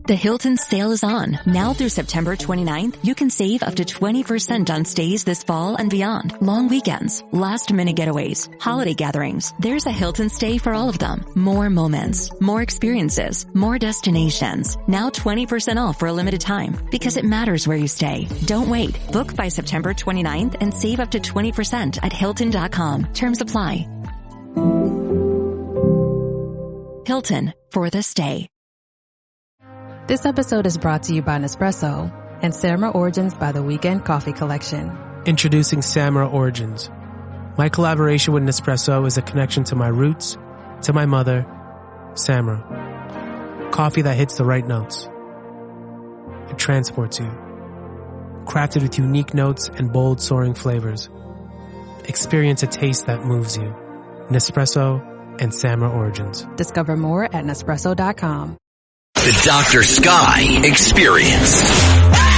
The Hilton sale is on. Now through September 29th, you can save up to 20% on stays this fall and beyond. Long weekends, last-minute getaways, holiday gatherings. There's a Hilton stay for all of them. More moments, more experiences, more destinations. Now 20% off for a limited time because it matters where you stay. Don't wait. Book by September 29th and save up to 20% at Hilton.com. Terms apply. Hilton for the stay. This episode is brought to you by Nespresso and Samra Origins by the Weekend Coffee Collection. Introducing Samra Origins. My collaboration with Nespresso is a connection to my roots, to my mother, Samra. Coffee that hits the right notes. It transports you. Crafted with unique notes and bold soaring flavors. Experience a taste that moves you. Nespresso and Samra Origins. Discover more at Nespresso.com. The Dr. Sky Experience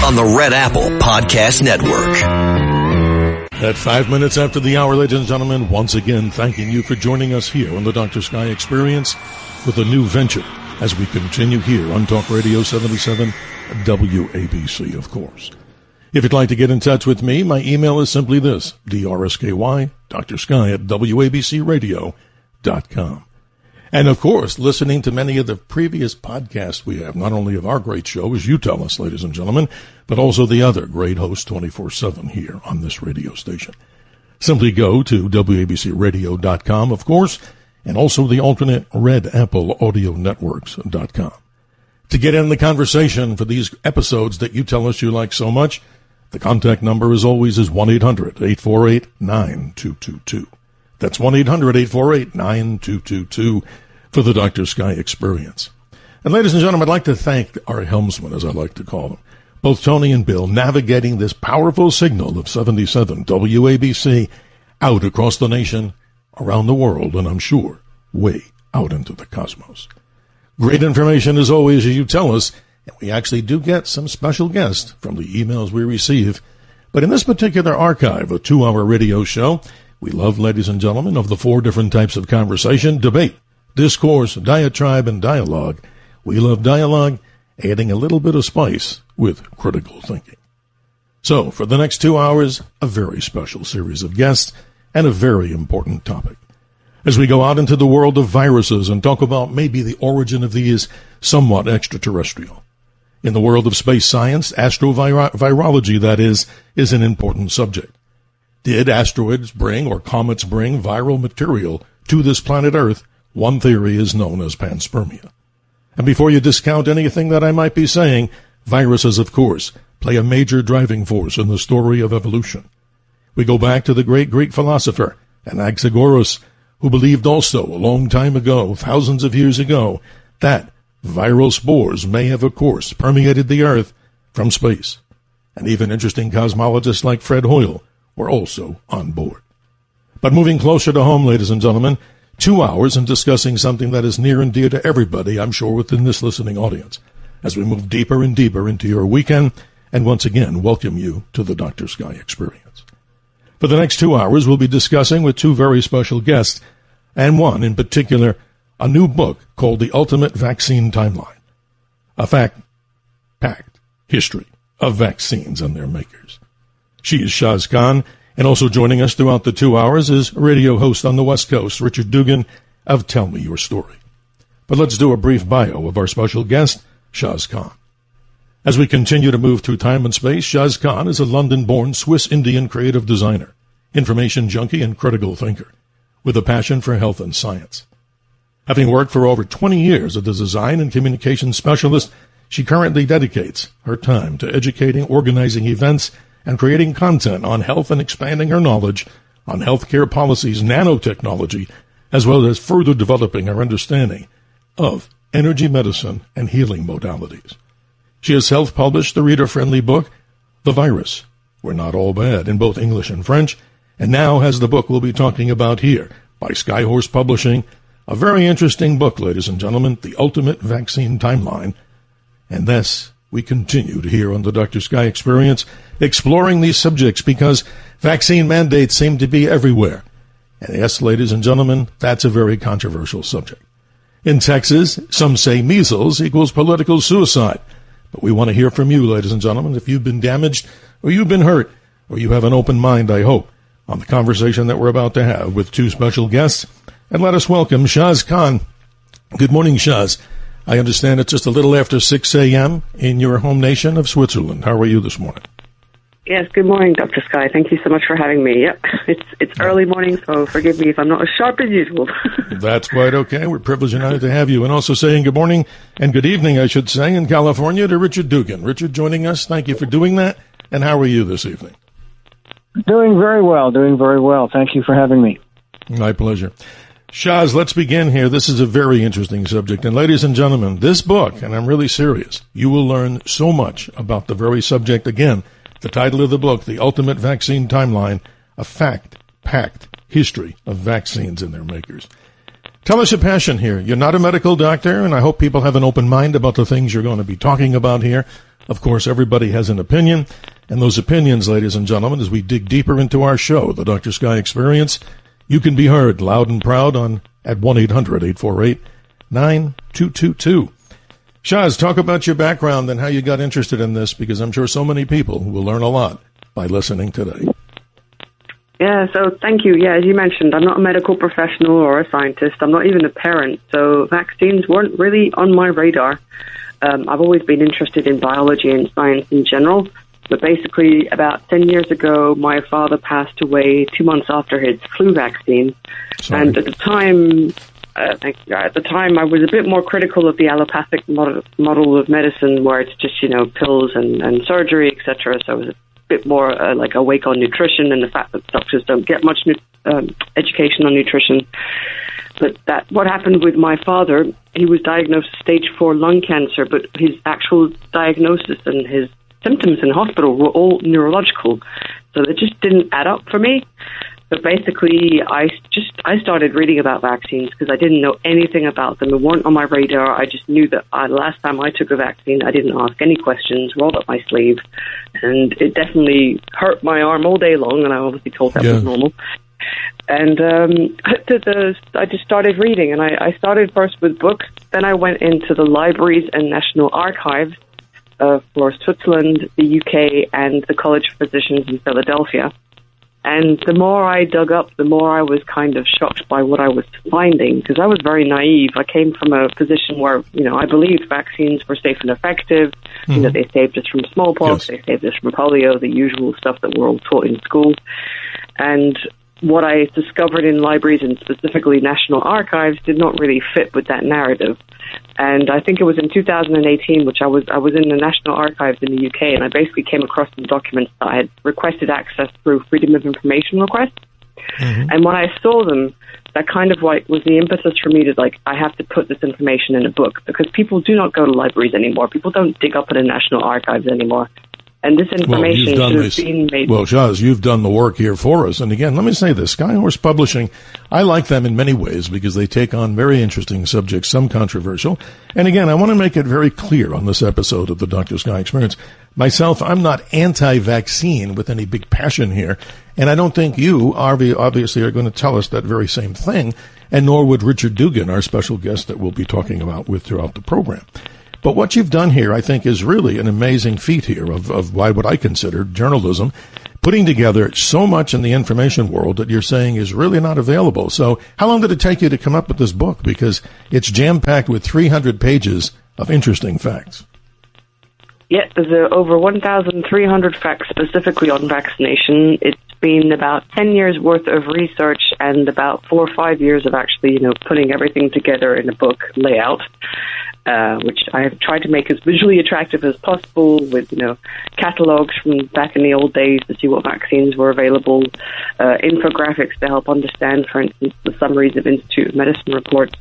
on the Red Apple Podcast Network. At 5 minutes after the hour, ladies and gentlemen, once again, thanking you for joining us here on the Dr. Sky Experience with a new venture as we continue here on Talk Radio 77 WABC, of course. If you'd like to get in touch with me, my email is simply this, DRSKY, Dr. Sky at WABCRadio.com. And, of course, listening to many of the previous podcasts we have, not only of our great show, as you tell us, ladies and gentlemen, but also the other great hosts 24/7 here on this radio station. Simply go to WABCRadio.com, of course, and also the alternate Red Apple Audio Networks.com. To get in the conversation for these episodes that you tell us you like so much, the contact number, as always, is 1-800-848-9222. That's 1-800-848-9222 for the Dr. Sky Experience. And ladies and gentlemen, I'd like to thank our helmsmen, as I like to call them, both Tony and Bill, navigating this powerful signal of 77 WABC out across the nation, around the world, and I'm sure way out into the cosmos. Great information as always, as you tell us, and we actually do get some special guests from the emails we receive. But in this particular archive, a 2-hour radio show, we love, ladies and gentlemen, of the 4 different types of conversation, debate, discourse, diatribe, and dialogue. We love dialogue, adding a little bit of spice with critical thinking. So, for the next 2 hours, a very special series of guests and a very important topic. As we go out into the world of viruses and talk about maybe the origin of these somewhat extraterrestrial. In the world of space science, astrovirology, that is an important subject. Did asteroids bring or comets bring viral material to this planet Earth? One theory is known as panspermia. And before you discount anything that I might be saying, viruses, of course, play a major driving force in the story of evolution. We go back to the great Greek philosopher Anaxagoras, who believed also a long time ago, thousands of years ago, that viral spores may have, of course, permeated the Earth from space. And even interesting cosmologists like Fred Hoyle were also on board. But moving closer to home, ladies and gentlemen, 2 hours and discussing something that is near and dear to everybody, I'm sure, within this listening audience, as we move deeper and deeper into your weekend, and once again, welcome you to the Dr. Sky Experience. For the next 2 hours, we'll be discussing with 2 very special guests, and one in particular, a new book called The Ultimate Vaccine Timeline, a fact-packed history of vaccines and their makers. She is Shaz Khan, and also joining us throughout the 2 hours is radio host on the West Coast, Richard Dugan, of Tell Me Your Story. But let's do a brief bio of our special guest, Shaz Khan. As we continue to move through time and space, Shaz Khan is a London-born Swiss-Indian creative designer, information junkie, and critical thinker, with a passion for health and science. Having worked for over 20 years as a design and communications specialist, she currently dedicates her time to educating, organizing events, and creating content on health and expanding her knowledge on healthcare policies, nanotechnology, as well as further developing her understanding of energy medicine and healing modalities. She has self-published the reader-friendly book, The Virus, We're Not All Bad, in both English and French, and now has the book we'll be talking about here by Skyhorse Publishing, a very interesting book, ladies and gentlemen, The Ultimate Vaccine Timeline. And thus, we continue to hear on the Dr. Sky Experience, exploring these subjects because vaccine mandates seem to be everywhere. And yes, ladies and gentlemen, that's a very controversial subject. In Texas, some say measles equals political suicide. But we want to hear from you, ladies and gentlemen, if you've been damaged or you've been hurt or you have an open mind, I hope, on the conversation that we're about to have with two special guests. And let us welcome Shaz Khan. Good morning, Shaz. I understand it's just a little after 6 a.m. in your home nation of Switzerland. How are you this morning? Yes, good morning, Dr. Sky. Thank you so much for having me. Yep, it's early morning, so forgive me if I'm not as sharp as usual. That's quite okay. We're privileged and honored to have you. And also saying good morning and good evening, I should say, in California to Richard Dugan. Richard joining us. Thank you for doing that. And how are you this evening? Doing very well. Thank you for having me. My pleasure. Shaz, let's begin here. This is a very interesting subject. And ladies and gentlemen, this book, and I'm really serious, you will learn so much about the very subject. Again, the title of the book, The Ultimate Vaccine Timeline, a fact-packed history of vaccines and their makers. Tell us your passion here. You're not a medical doctor, and I hope people have an open mind about the things you're going to be talking about here. Of course, everybody has an opinion, and those opinions, ladies and gentlemen, as we dig deeper into our show, The Dr. Sky Experience, you can be heard loud and proud at 1-800-848-9222. Shaz, talk about your background and how you got interested in this, because I'm sure so many people will learn a lot by listening today. Yeah, so thank you. Yeah, as you mentioned, I'm not a medical professional or a scientist. I'm not even a parent, so vaccines weren't really on my radar. I've always been interested in biology and science in general, but basically about 10 years ago, my father passed away 2 months after his flu vaccine. Sorry. And at the time... Thank you. At the time, I was a bit more critical of the allopathic model of medicine, where it's just, pills and surgery, etc. So I was a bit more awake on nutrition and the fact that doctors don't get much education on nutrition. But what happened with my father, he was diagnosed with stage 4 lung cancer, but his actual diagnosis and his symptoms in hospital were all neurological. So they just didn't add up for me. But basically, I started reading about vaccines because I didn't know anything about them. They weren't on my radar. I just knew that last time I took a vaccine, I didn't ask any questions, rolled up my sleeve, and it definitely hurt my arm all day long, and I obviously told that was normal. And I just started reading, and I started first with books. Then I went into the libraries and National Archives for Switzerland, the UK, and the College of Physicians in Philadelphia. And the more I dug up, the more I was kind of shocked by what I was finding, because I was very naive. I came from a position where, I believed vaccines were safe and effective. Mm-hmm. They saved us from smallpox, They saved us from polio, the usual stuff that we're all taught in school. And what I discovered in libraries and specifically National Archives did not really fit with that narrative. And I think it was in 2018, which I was in the National Archives in the UK, and I basically came across some documents that I had requested access through Freedom of Information requests. Mm-hmm. And when I saw them, that kind of was the impetus for me to I have to put this information in a book, because people do not go to libraries anymore. People don't dig up in the National Archives anymore. And this information should have been made. Well, Shaz, you've done the work here for us. And again, let me say this. Skyhorse Publishing, I like them in many ways because they take on very interesting subjects, some controversial. And again, I want to make it very clear on this episode of the Dr. Sky Experience. Myself, I'm not anti-vaccine with any big passion here. And I don't think you, obviously, are going to tell us that very same thing. And nor would Richard Dugan, our special guest that we'll be talking about with throughout the program. But what you've done here, I think, is really an amazing feat here of what I consider journalism, putting together so much in the information world that you're saying is really not available. So how long did it take you to come up with this book? Because it's jam-packed with 300 pages of interesting facts. Yeah, there's over 1,300 facts specifically on vaccination. It's been about 10 years worth of research and about 4 or 5 years of actually, putting everything together in a book layout. Which I have tried to make as visually attractive as possible with, catalogs from back in the old days to see what vaccines were available, infographics to help understand, for instance, the summaries of Institute of Medicine reports.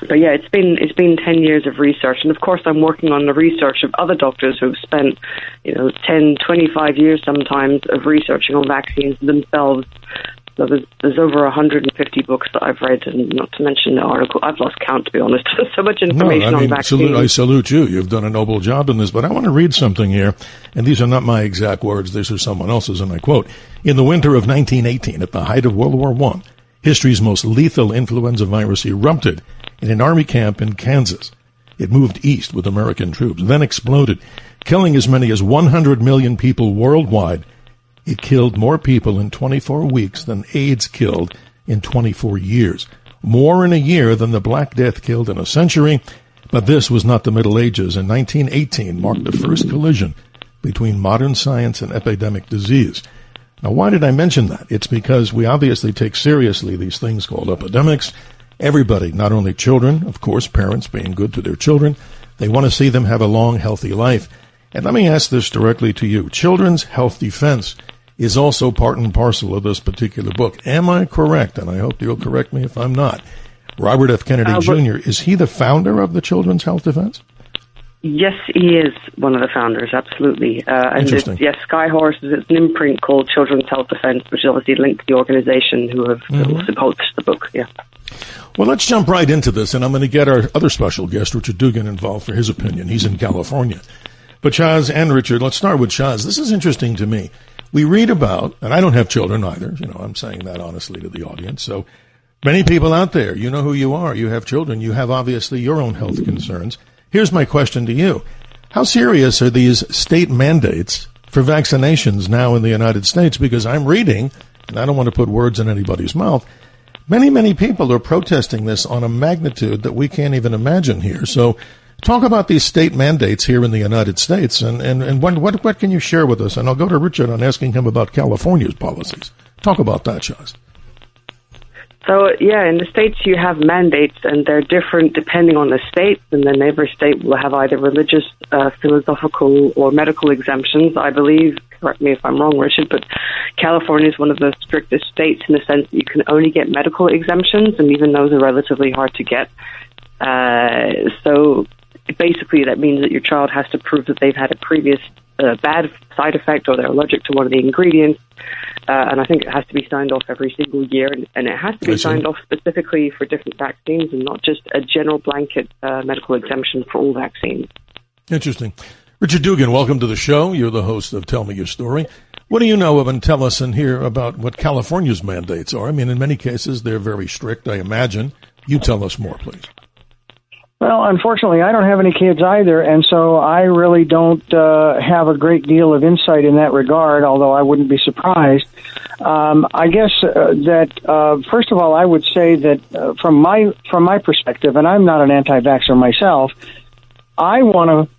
But yeah, it's been 10 years of research. And of course, I'm working on the research of other doctors who've spent, 10, 25 years sometimes of researching on vaccines themselves. So there's over 150 books that I've read, and not to mention the article. I've lost count, to be honest. There's so much information on vaccines. I salute you. You've done a noble job in this. But I want to read something here, and these are not my exact words. These are someone else's, and I quote, "In the winter of 1918, at the height of World War I, history's most lethal influenza virus erupted in an army camp in Kansas. It moved east with American troops, then exploded, killing as many as 100 million people worldwide. It killed more people in 24 weeks than AIDS killed in 24 years. More in a year than the Black Death killed in a century. But this was not the Middle Ages. In 1918 marked the first collision between modern science and epidemic disease. Now, why did I mention that? It's because we obviously take seriously these things called epidemics. Everybody, not only children, of course, parents being good to their children, they want to see them have a long, healthy life. And let me ask this directly to you. Children's Health Defense is also part and parcel of this particular book. Am I correct? And I hope you'll correct me if I'm not. Robert F. Kennedy Jr., is he the founder of the Children's Health Defense? Yes, he is one of the founders, absolutely. Interesting. Yes, Skyhorse is an imprint called Children's Health Defense, which is obviously linked to the organization who have also published the book, yeah. Well, let's jump right into this, and I'm going to get our other special guest, Richard Dugan, involved for his opinion. He's in California. But Chaz and Richard, let's start with Chaz. This is interesting to me. We read about, and I don't have children either, I'm saying that honestly to the audience, so many people out there, you know who you are, you have children, you have obviously your own health concerns. Here's my question to you. How serious are these state mandates for vaccinations now in the United States? Because I'm reading, and I don't want to put words in anybody's mouth, many people are protesting this on a magnitude that we can't even imagine here. So talk about these state mandates here in the United States, and what can you share with us? And I'll go to Richard on asking him about California's policies. Talk about that, Chaz. So, yeah, in the States you have mandates, and they're different depending on the state, and then every state will have either religious, philosophical, or medical exemptions, I believe. Correct me if I'm wrong, Richard, but California is one of the strictest states in the sense that you can only get medical exemptions, and even those are relatively hard to get. So basically that means that your child has to prove that they've had a previous bad side effect or they're allergic to one of the ingredients. And I think it has to be signed off every single year, and it has to be signed off specifically for different vaccines and not just a general blanket medical exemption for all vaccines. Interesting. Richard Dugan, welcome to the show. You're the host of Tell Me Your Story. What do you know of, and tell us and hear about what California's mandates are? I mean, in many cases, they're very strict, I imagine. You tell us more, please. Well, unfortunately, I don't have any kids either, and so I really don't have a great deal of insight in that regard, although I wouldn't be surprised. I guess that, first of all, I would say that from my perspective, and I'm not an anti-vaxxer myself, I want to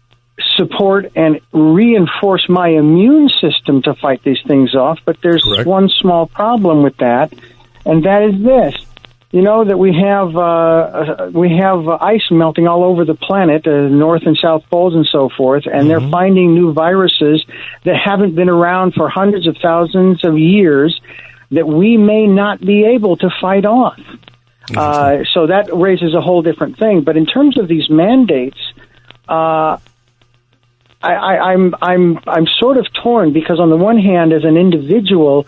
support and reinforce my immune system to fight these things off, but there's one small problem with that, and that is this. You know that we have ice melting all over the planet, North and South Poles and so forth, and they're finding new viruses that haven't been around for hundreds of thousands of years that we may not be able to fight off. So that raises a whole different thing. But in terms of these mandates, I'm sort of torn because on the one hand, as an individual,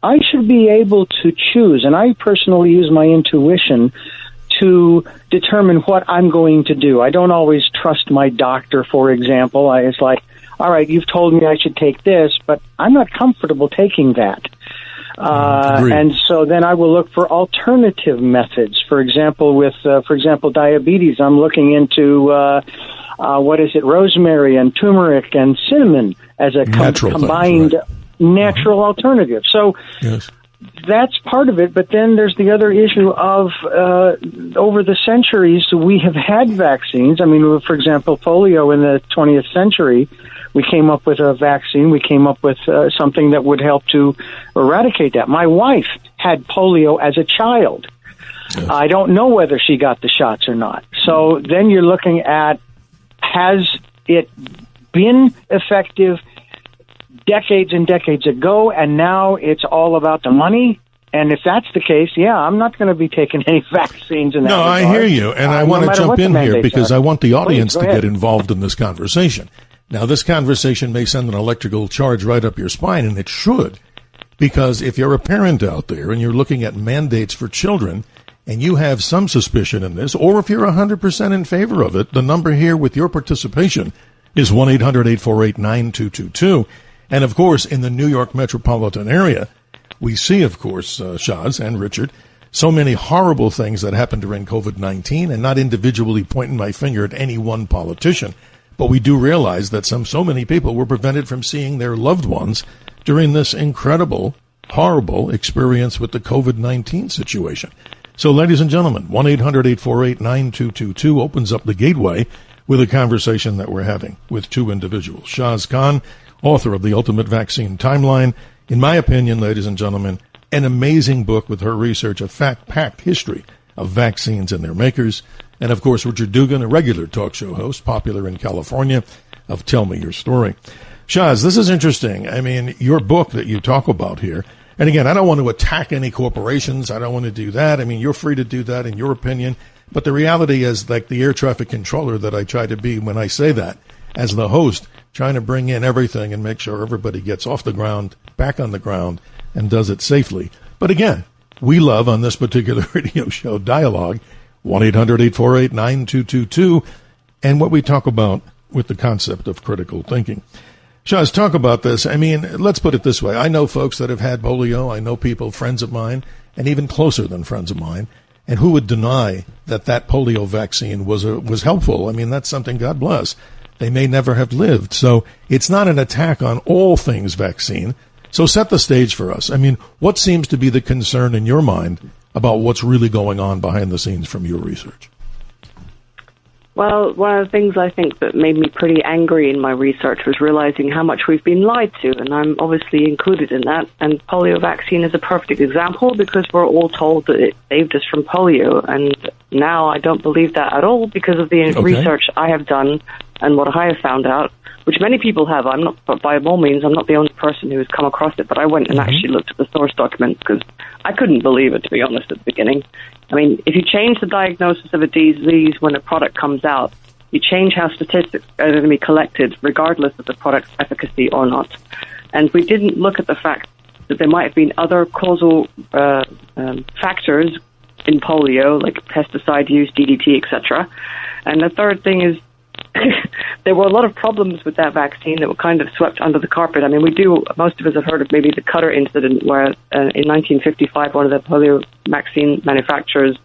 I should be able to choose, and I personally use my intuition to determine what I'm going to do. I don't always trust my doctor, for example. It's like, all right, you've told me I should take this, but I'm not comfortable taking that. And so then I will look for alternative methods. For example, diabetes, I'm looking into, rosemary and turmeric and cinnamon as a combined natural alternative. So that's part of it, but then there's the other issue of over the centuries we have had vaccines. I mean, for example, polio in the 20th century, we came up with a vaccine. We came up with something that would help to eradicate that. My wife had polio as a child. I don't know whether she got the shots or not. So then you're looking at, has it been effective decades and decades ago, and now it's all about the money? And if that's the case, I'm not going to be taking any vaccines in that regard. I hear you, and I want to jump in here because I want the audience to get involved in this conversation. Now, this conversation may send an electrical charge right up your spine, and it should, because if you're a parent out there and you're looking at mandates for children and you have some suspicion in this, or if you're 100% in favor of it, the number here with your participation is 1-800-848-9222. And, of course, in the New York metropolitan area, we see, of course, Chaz and Richard, so many horrible things that happened during COVID-19, and not individually pointing my finger at any one politician. But we do realize that so many people were prevented from seeing their loved ones during this incredible, horrible experience with the COVID-19 situation. So, ladies and gentlemen, 1-800-848-9222 opens up the gateway with a conversation that we're having with two individuals. Shaz Khan, author of The Ultimate Vaccine Timeline. In my opinion, ladies and gentlemen, an amazing book with her research, a fact-packed history of vaccines and their makers. And, of course, Richard Dugan, a regular talk show host, popular in California, of Tell Me Your Story. Shaz, this is interesting. I mean, your book that you talk about here, and again, I don't want to attack any corporations. I don't want to do that. I mean, you're free to do that in your opinion. But the reality is, like the air traffic controller that I try to be when I say that, as the host, trying to bring in everything and make sure everybody gets off the ground, back on the ground, and does it safely. But again, we love on this particular radio show dialogue, 1-800-848-9222, and what we talk about with the concept of critical thinking. Shaz, talk about this. I mean, let's put it this way. I know folks that have had polio. I know people, friends of mine, and even closer than friends of mine. And who would deny that polio vaccine was helpful? I mean, that's something, God bless. They may never have lived. So it's not an attack on all things vaccine. So set the stage for us. I mean, what seems to be the concern in your mind about what's really going on behind the scenes from your research? Well, one of the things I think that made me pretty angry in my research was realizing how much we've been lied to, and I'm obviously included in that. And polio vaccine is a perfect example because we're all told that it saved us from polio, and now I don't believe that at all because of the research I have done and what I have found out, which many people have. I'm not, by all means, I'm not the only person who has come across it, but I went and actually looked at the source document because I couldn't believe it, to be honest, at the beginning. I mean, if you change the diagnosis of a disease when a product comes out, you change how statistics are going to be collected, regardless of the product's efficacy or not. And we didn't look at the fact that there might have been other causal factors in polio, like pesticide use, DDT, etc. And the third thing is there were a lot of problems with that vaccine that were kind of swept under the carpet. I mean, most of us have heard of maybe the Cutter incident where in 1955 one of the polio vaccine manufacturers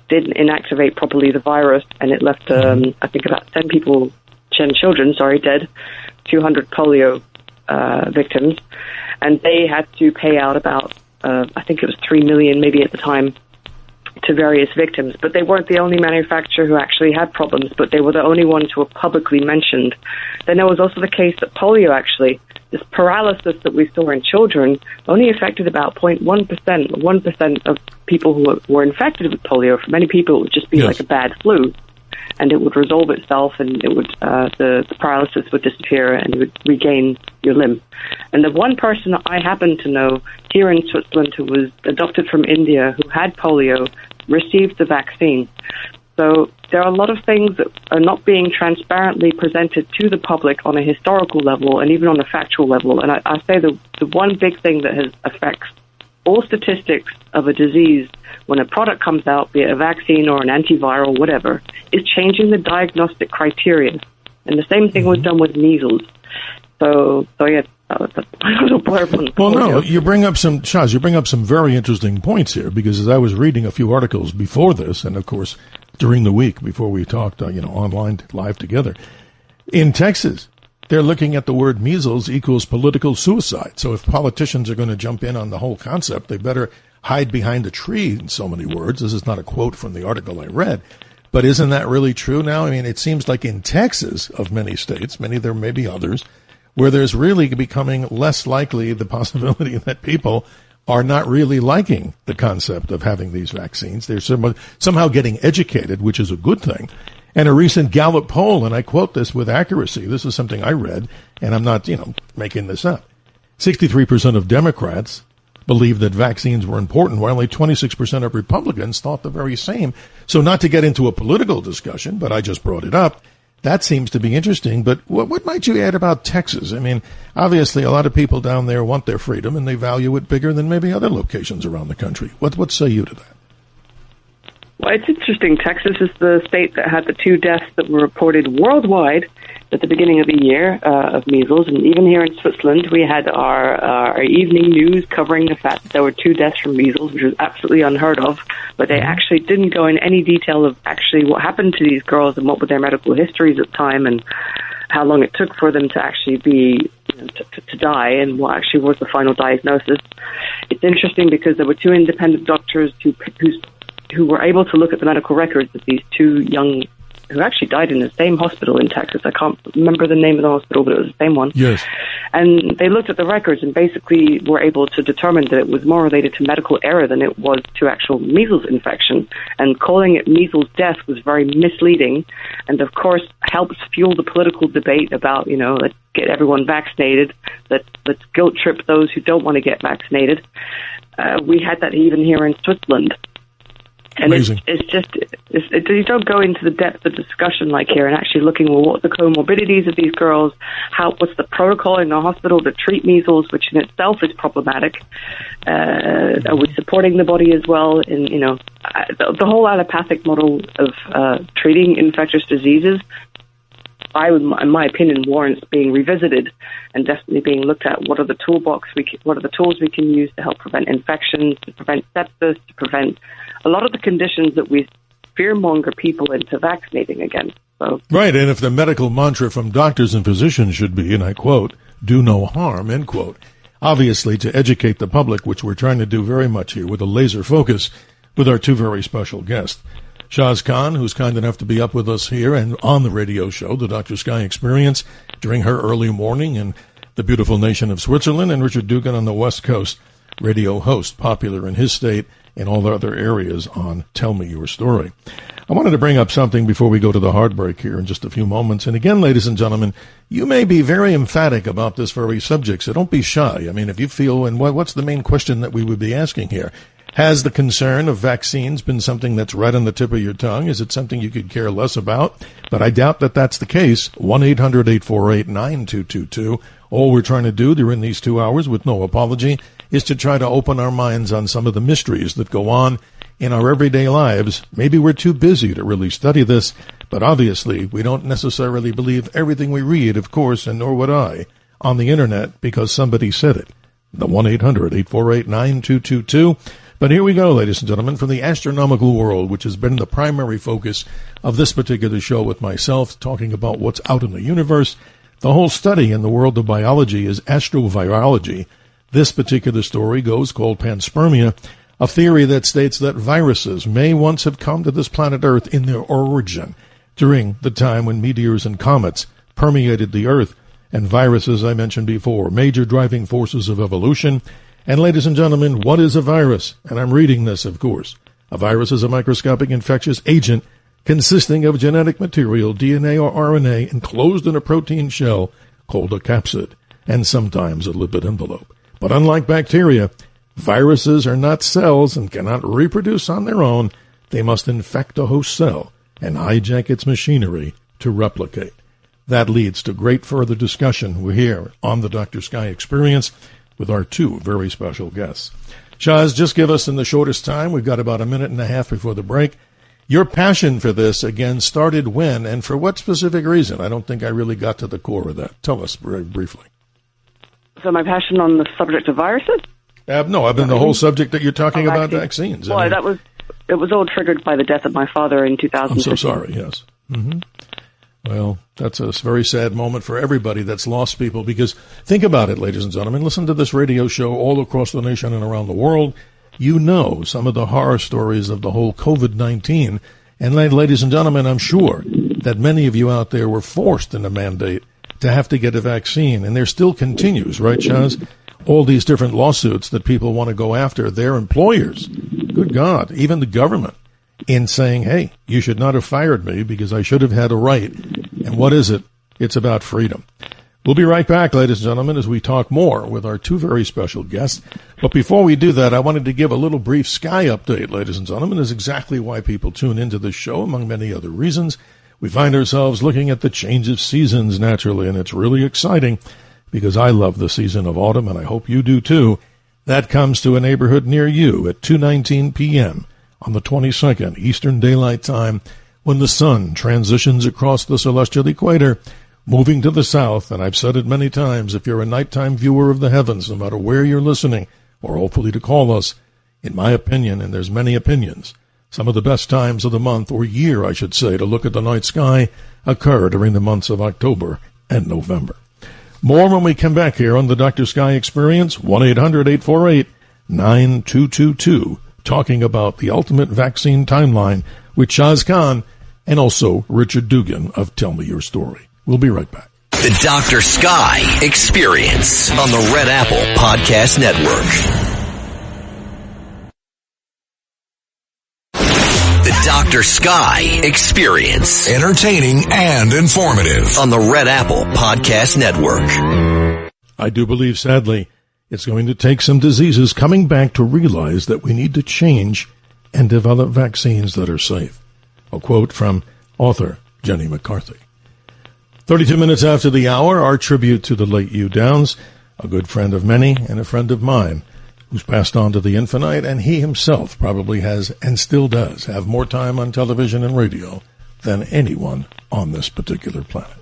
didn't inactivate properly the virus and it left, I think, about 10 children, dead, 200 polio victims. And they had to pay out about, I think it was $3 million maybe at the time, to various victims. But they weren't the only manufacturer who actually had problems, but they were the only ones who were publicly mentioned. Then there was also the case that polio actually, this paralysis that we saw in children, only affected about 1% of people who were infected with polio. For many people, it would just be like a bad flu, and it would resolve itself, and it would the paralysis would disappear, and you would regain your limb. And the one person I happen to know here in Switzerland who was adopted from India who had polio received the vaccine. So there are a lot of things that are not being transparently presented to the public on a historical level and even on a factual level. And I say the one big thing that affects all statistics of a disease when a product comes out, be it a vaccine or an antiviral, whatever, is changing the diagnostic criteria. And the same thing was done with measles. So yeah, that's a little blurb on the polio. Well, no, you bring up some very interesting points here, because as I was reading a few articles before this, and of course during the week before we talked, online live together, in Texas, they're looking at the word measles equals political suicide. So if politicians are going to jump in on the whole concept, they better hide behind a tree, in so many words. This is not a quote from the article I read. But isn't that really true now? I mean, it seems like in Texas, of many states, there may be others, where there's really becoming less likely the possibility that people are not really liking the concept of having these vaccines. They're somehow getting educated, which is a good thing. And a recent Gallup poll, and I quote this with accuracy, this is something I read, and I'm not, making this up. 63% of Democrats believed that vaccines were important, while only 26% of Republicans thought the very same. So not to get into a political discussion, but I just brought it up. That seems to be interesting. But what might you add about Texas? I mean, obviously a lot of people down there want their freedom, and they value it bigger than maybe other locations around the country. What say you to that? Well, it's interesting. Texas is the state that had the 2 deaths that were reported worldwide at the beginning of the year of measles. And even here in Switzerland, we had our evening news covering the fact that there were 2 deaths from measles, which was absolutely unheard of. But they actually didn't go in any detail of actually what happened to these girls and what were their medical histories at the time and how long it took for them to actually be, to die, and what actually was the final diagnosis. It's interesting because there were 2 independent doctors who were able to look at the medical records of these 2 young, who actually died in the same hospital in Texas. I can't remember the name of the hospital, but it was the same one. Yes. And they looked at the records and basically were able to determine that it was more related to medical error than it was to actual measles infection. And calling it measles death was very misleading, and of course helps fuel the political debate about, let's get everyone vaccinated, let's guilt trip those who don't want to get vaccinated. We had that even here in Switzerland. And amazing. You don't go into the depth of discussion like here and actually looking, well, what are the comorbidities of these girls? What's the protocol in the hospital to treat measles, which in itself is problematic? Are we supporting the body as well? And, the whole allopathic model of treating infectious diseases, in my opinion, warrants being revisited and definitely being looked at. What are the tools we can use to help prevent infections, to prevent sepsis, to prevent a lot of the conditions that we fearmonger people into vaccinating against. So. Right, and if the medical mantra from doctors and physicians should be, and I quote, do no harm, end quote, obviously to educate the public, which we're trying to do very much here with a laser focus with our 2 very special guests. Shaz Khan, who's kind enough to be up with us here and on the radio show, the Dr. Sky Experience, during her early morning in the beautiful nation of Switzerland, and Richard Dugan on the West Coast, radio host, popular in his state and all the other areas on Tell Me Your Story. I wanted to bring up something before we go to the hard break here in just a few moments. And again, ladies and gentlemen, you may be very emphatic about this very subject, so don't be shy. I mean, if you feel, and what's the main question that we would be asking here? Has the concern of vaccines been something that's right on the tip of your tongue? Is it something you could care less about? But I doubt that that's the case. 1-800-848-9222. All we're trying to do during these 2 hours, with no apology, is to try to open our minds on some of the mysteries that go on in our everyday lives. Maybe we're too busy to really study this, but obviously we don't necessarily believe everything we read, of course, and nor would I, on the internet because somebody said it. The 1-800-848-9222. But here we go, ladies and gentlemen, from the astronomical world, which has been the primary focus of this particular show with myself, talking about what's out in the universe. The whole study in the world of biology is astrovirology. This particular story called panspermia, a theory that states that viruses may once have come to this planet Earth in their origin during the time when meteors and comets permeated the Earth. And viruses, I mentioned before, major driving forces of evolution. And ladies and gentlemen, what is a virus? And I'm reading this, of course. A virus is a microscopic infectious agent consisting of genetic material, DNA or RNA, enclosed in a protein shell called a capsid, and sometimes a lipid envelope. But unlike bacteria, viruses are not cells and cannot reproduce on their own. They must infect a host cell and hijack its machinery to replicate. That leads to great further discussion. We're here on the Dr. Sky Experience with our 2 very special guests. Shaz, just give us in the shortest time, we've got about a minute and a half before the break, your passion for this, again, started when and for what specific reason? I don't think I really got to the core of that. Tell us very briefly. So my passion on the subject of viruses? No, I've been the whole subject that you're talking about vaccines. Well, it was all triggered by the death of my father in 2000. I'm so sorry, yes. Mm-hmm. Well, that's a very sad moment for everybody that's lost people, because think about it, ladies and gentlemen. Listen to this radio show all across the nation and around the world. You know some of the horror stories of the whole COVID-19. And ladies and gentlemen, I'm sure that many of you out there were forced in a mandate to have to get a vaccine. And there still continues, right, Shaz? All these different lawsuits that people want to go after their employers. Good God, even the government, in saying, hey, you should not have fired me because I should have had a right. And what is it? It's about freedom. We'll be right back, ladies and gentlemen, as we talk more with our 2 very special guests. But before we do that, I wanted to give a little brief sky update, ladies and gentlemen. Is exactly why people tune into this show, among many other reasons. We find ourselves looking at the change of seasons naturally, and it's really exciting because I love the season of autumn, and I hope you do too. That comes to a neighborhood near you at 2:19 p.m. on the 22nd, Eastern Daylight Time, when the sun transitions across the celestial equator, moving to the south. And I've said it many times, if you're a nighttime viewer of the heavens, no matter where you're listening, or hopefully to call us, in my opinion, and there's many opinions, some of the best times of the month, or year, I should say, to look at the night sky occur during the months of October and November. More when we come back here on the Dr. Sky Experience, 1-800-848-9222, talking about the ultimate vaccine timeline with Shaz Khan and also Richard Dugan of Tell Me Your Story. We'll be right back. The Dr. Sky Experience on the Red Apple Podcast Network. The Dr. Sky Experience. Entertaining and informative on the Red Apple Podcast Network. I do believe, sadly, it's going to take some diseases coming back to realize that we need to change and develop vaccines that are safe. A quote from author Jenny McCarthy. 32 minutes after the hour, our tribute to the late Hugh Downs, a good friend of many and a friend of mine, who's passed on to the infinite, and he himself probably has, and still does, have more time on television and radio than anyone on this particular planet.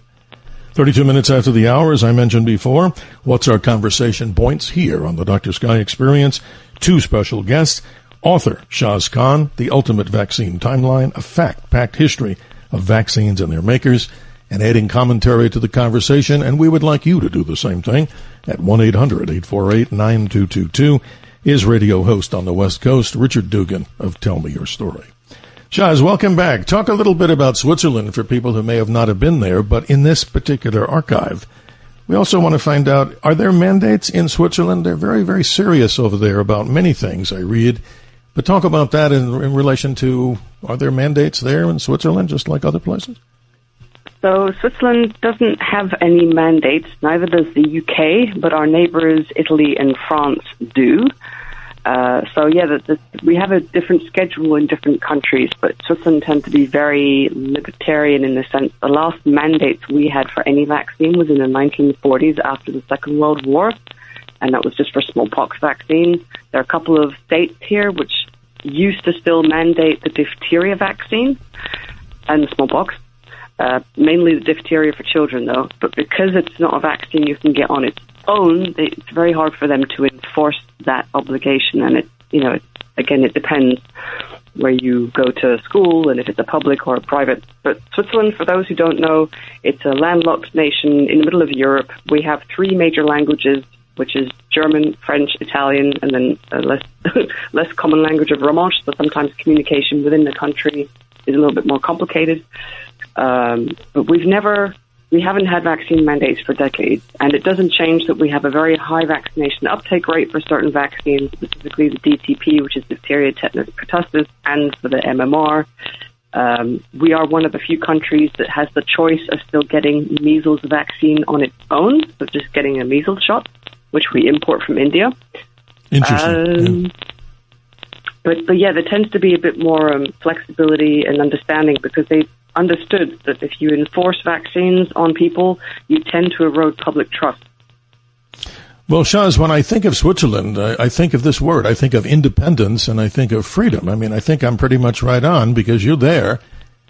32 minutes after the hour, as I mentioned before, what's our conversation points here on the Dr. Sky Experience? Two special guests, author Shaz Khan, The Ultimate Vaccine Timeline, a fact-packed history of vaccines and their makers, and adding commentary to the conversation, and we would like you to do the same thing at 1-800-848-9222. His radio host on the West Coast, Richard Dugan of Tell Me Your Story. Shaz, welcome back. Talk a little bit about Switzerland for people who may have not have been there, but in this particular archive, we also want to find out, are there mandates in Switzerland? They're very, very serious over there about many things, I read. But talk about that in relation to, are there mandates there in Switzerland, just like other places? So Switzerland doesn't have any mandates, neither does the UK, but our neighbours Italy and France do. We have a different schedule in different countries, but Switzerland tends to be very libertarian in the sense the last mandates we had for any vaccine was in the 1940s after the Second World War, and that was just for smallpox vaccines. There are a couple of states here which used to still mandate the diphtheria vaccine and smallpox. Mainly the diphtheria for children, though. But because it's not a vaccine you can get on its own, it's very hard for them to enforce that obligation. And it depends where you go to school and if it's a public or a private. But Switzerland, for those who don't know, it's a landlocked nation in the middle of Europe. We have three major languages, which is German, French, Italian, and then a less common language of Romansh. So sometimes communication within the country is a little bit more complicated. But we haven't had vaccine mandates for decades, and it doesn't change that we have a very high vaccination uptake rate for certain vaccines, specifically the DTP, which is diphtheria, tetanus, pertussis, and for the MMR. We are one of the few countries that has the choice of still getting measles vaccine on its own, so just getting a measles shot, which we import from India. Interesting. But there tends to be a bit more flexibility and understanding because they've understood that if you enforce vaccines on people, you tend to erode public trust. Well, Shaz, when I think of Switzerland, I think of this word. I think of independence and I think of freedom. I mean, I think I'm pretty much right on because you're there.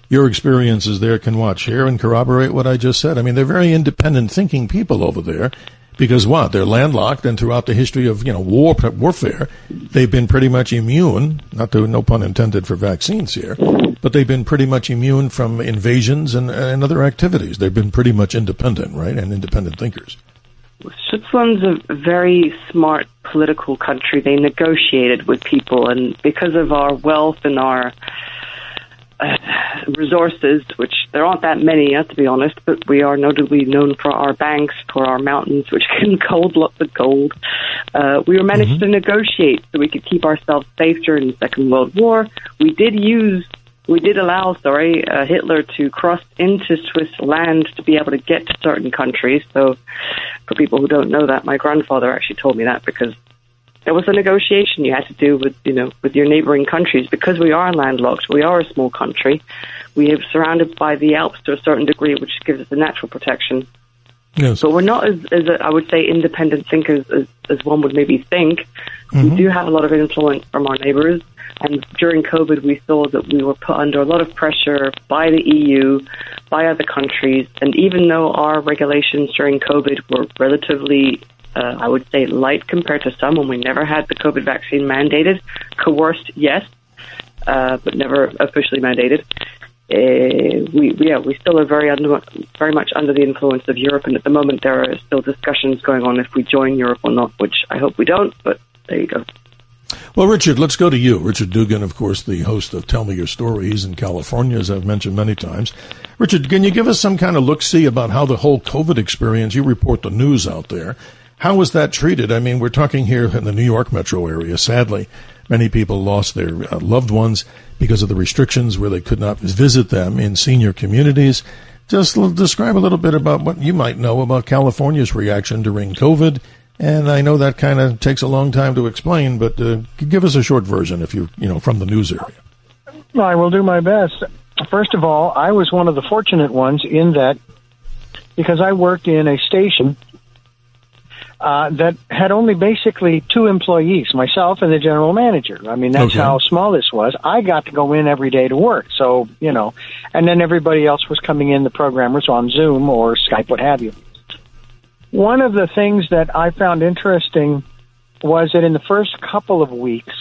Your experiences there can watch here and corroborate what I just said. I mean, they're very independent thinking people over there. Because what? They're landlocked, and throughout the history of, warfare, they've been pretty much immune, no pun intended for vaccines here, but they've been pretty much immune from invasions and other activities. They've been pretty much independent, right, and independent thinkers. Switzerland's a very smart political country. They negotiated with people, and because of our wealth and our resources, which there aren't that many, to be honest, but we are notably known for our banks, for our mountains, which can hold lots of gold. We were managed to negotiate so we could keep ourselves safe during the Second World War. We did allow Hitler to cross into Swiss land to be able to get to certain countries. So for people who don't know that, my grandfather actually told me that because there was a negotiation you had to do with your neighboring countries. Because we are landlocked, we are a small country. We are surrounded by the Alps to a certain degree, which gives us a natural protection. Yes. But we're not as I would say, independent thinkers as one would maybe think. We do have a lot of influence from our neighbours. And during COVID, we saw that we were put under a lot of pressure by the EU, by other countries. And even though our regulations during COVID were relatively, I would say, light compared to some, when we never had the COVID vaccine mandated, coerced, yes, but never officially mandated. We still are very much under the influence of Europe, and at the moment there are still discussions going on if we join Europe or not, which I hope we don't, but there you go. Well, Richard, let's go to you. Richard Dugan, of course, the host of Tell Me Your Story. He's in California, as I've mentioned many times. Richard, can you give us some kind of look-see about how the whole COVID experience, you report the news out there, how was that treated? I mean, we're talking here in the New York metro area. Sadly, many people lost their loved ones because of the restrictions where they could not visit them in senior communities. Just describe a little bit about what you might know about California's reaction during COVID. And I know that kind of takes a long time to explain, but give us a short version if you're, from the news area. Well, I will do my best. First of all, I was one of the fortunate ones in that because I worked in a station that had only basically 2 employees, myself and the general manager. I mean, that's how small this was. I got to go in every day to work. So, and then everybody else was coming in, the programmers on Zoom or Skype, what have you. One of the things that I found interesting was that in the first couple of weeks,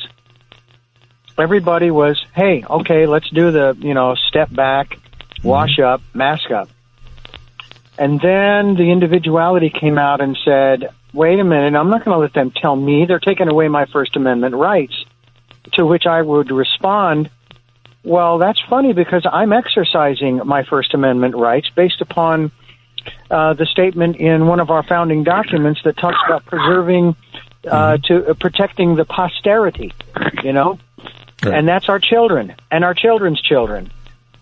everybody was, hey, okay, let's do the, step back, wash up, mask up. And then the individuality came out and said, wait a minute, I'm not going to let them tell me they're taking away my First Amendment rights, to which I would respond, well, that's funny because I'm exercising my First Amendment rights based upon the statement in one of our founding documents that talks about preserving, protecting the posterity, Right. And that's our children and our children's children.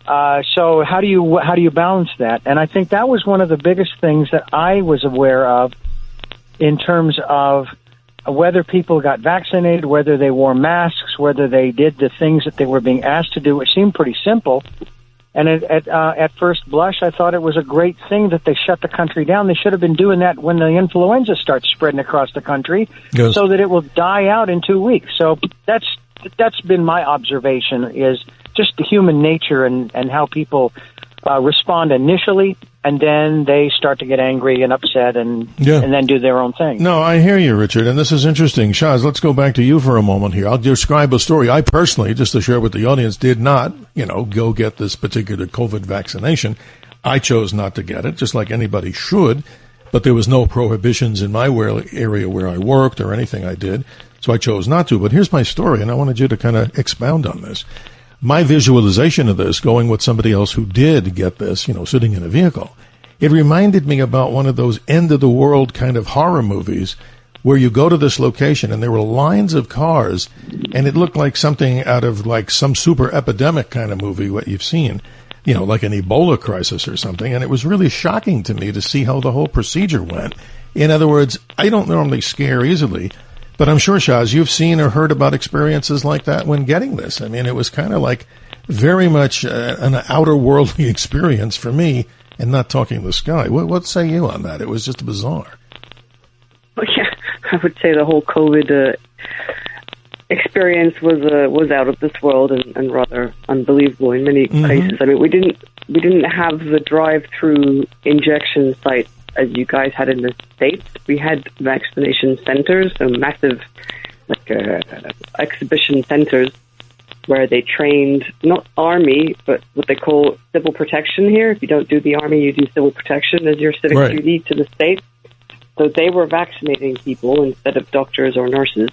So how do you balance that? And I think that was one of the biggest things that I was aware of in terms of whether people got vaccinated, whether they wore masks, whether they did the things that they were being asked to do. It seemed pretty simple. And at first blush, I thought it was a great thing that they shut the country down. They should have been doing that when the influenza starts spreading across the country, so that it will die out in 2 weeks. So that's been my observation, is just the human nature and how people respond initially, and then they start to get angry and upset and then do their own thing. No, I hear you, Richard, and this is interesting. Shaz, let's go back to you for a moment here. I'll describe a story. I personally, just to share with the audience, did not, go get this particular COVID vaccination. I chose not to get it, just like anybody should, but there was no prohibitions in my area where I worked or anything I did, so I chose not to. But here's my story, and I wanted you to kind of expound on this. My visualization of this, going with somebody else who did get this, sitting in a vehicle, it reminded me about one of those end-of-the-world kind of horror movies where you go to this location and there were lines of cars, and it looked like something out of like some super epidemic kind of movie, what you've seen, like an Ebola crisis or something, and it was really shocking to me to see how the whole procedure went. In other words, I don't normally scare easily, but I'm sure, Shaz, you've seen or heard about experiences like that when getting this. I mean, it was kind of like very much an outer worldly experience for me, and not talking the sky. What say you on that? It was just bizarre. Well, yeah, I would say the whole COVID experience was out of this world and rather unbelievable in many cases. I mean, we didn't have the drive-through injection sites as you guys had in the States. We had vaccination centers, so massive exhibition centers where they trained, not army, but what they call civil protection here. If you don't do the army, you do civil protection as your civic duty to the state. So they were vaccinating people instead of doctors or nurses.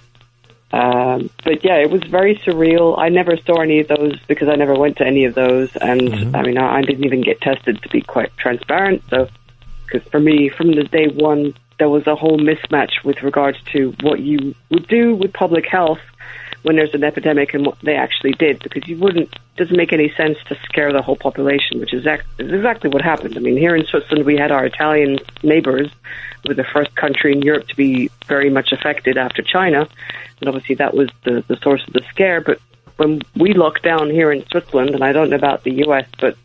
But yeah, it was very surreal. I never saw any of those because I never went to any of those. And I mean, I didn't even get tested, to be quite transparent. So, because for me, from the day one, there was a whole mismatch with regards to what you would do with public health when there's an epidemic and what they actually did, because it doesn't make any sense to scare the whole population, which is exactly what happened. I mean, here in Switzerland, we had our Italian neighbors. We were the first country in Europe to be very much affected after China, and obviously that was the source of the scare. But when we locked down here in Switzerland, and I don't know about the U.S., but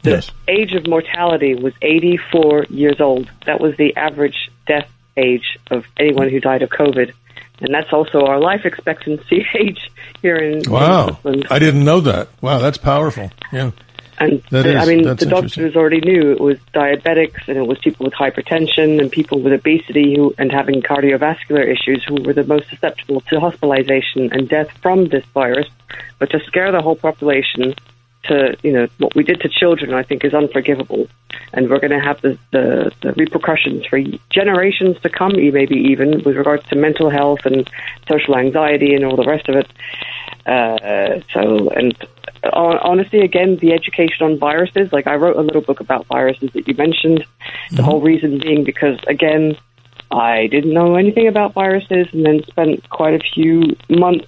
The age of mortality was 84 years old. That was the average death age of anyone who died of COVID. And that's also our life expectancy age here in Scotland. I didn't know that. Wow, that's powerful. Yeah. And the doctors already knew it was diabetics, and it was people with hypertension and people with obesity and having cardiovascular issues who were the most susceptible to hospitalization and death from this virus. But to scare the whole population to, what we did to children, I think, is unforgivable. And we're going to have the repercussions for generations to come, maybe even with regards to mental health and social anxiety and all the rest of it. Honestly, again, the education on viruses, like I wrote a little book about viruses that you mentioned, the whole reason being because, again, I didn't know anything about viruses and then spent quite a few months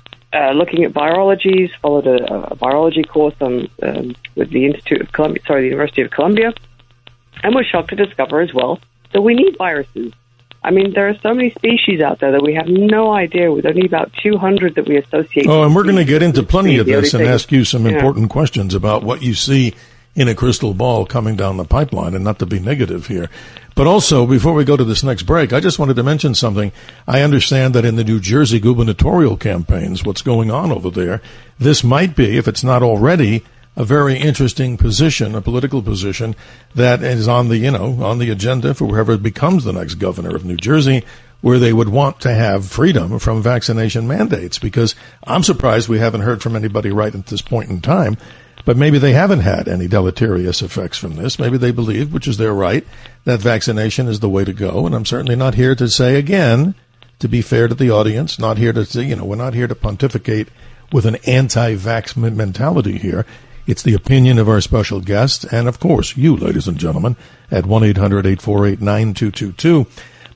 looking at virologies, followed a virology course with the University of Columbia, and was shocked to discover as well that we need viruses. I mean, there are so many species out there that we have no idea, with only about 200 that we associate. Oh, and we're going to get into plenty of this and ask you some important questions about what you see in a crystal ball coming down the pipeline, and not to be negative here. But also, before we go to this next break, I just wanted to mention something. I understand that in the New Jersey gubernatorial campaigns, what's going on over there, this might be, if it's not already, a very interesting position, a political position that is on the agenda for whoever becomes the next governor of New Jersey, where they would want to have freedom from vaccination mandates. Because I'm surprised we haven't heard from anybody right at this point in time. But maybe they haven't had any deleterious effects from this. Maybe they believe, which is their right, that vaccination is the way to go. And I'm certainly not here to say, again, to be fair to the audience, not here to say, we're not here to pontificate with an anti-vax mentality here. It's the opinion of our special guest and, of course, you, ladies and gentlemen, at 1-800-848-9222.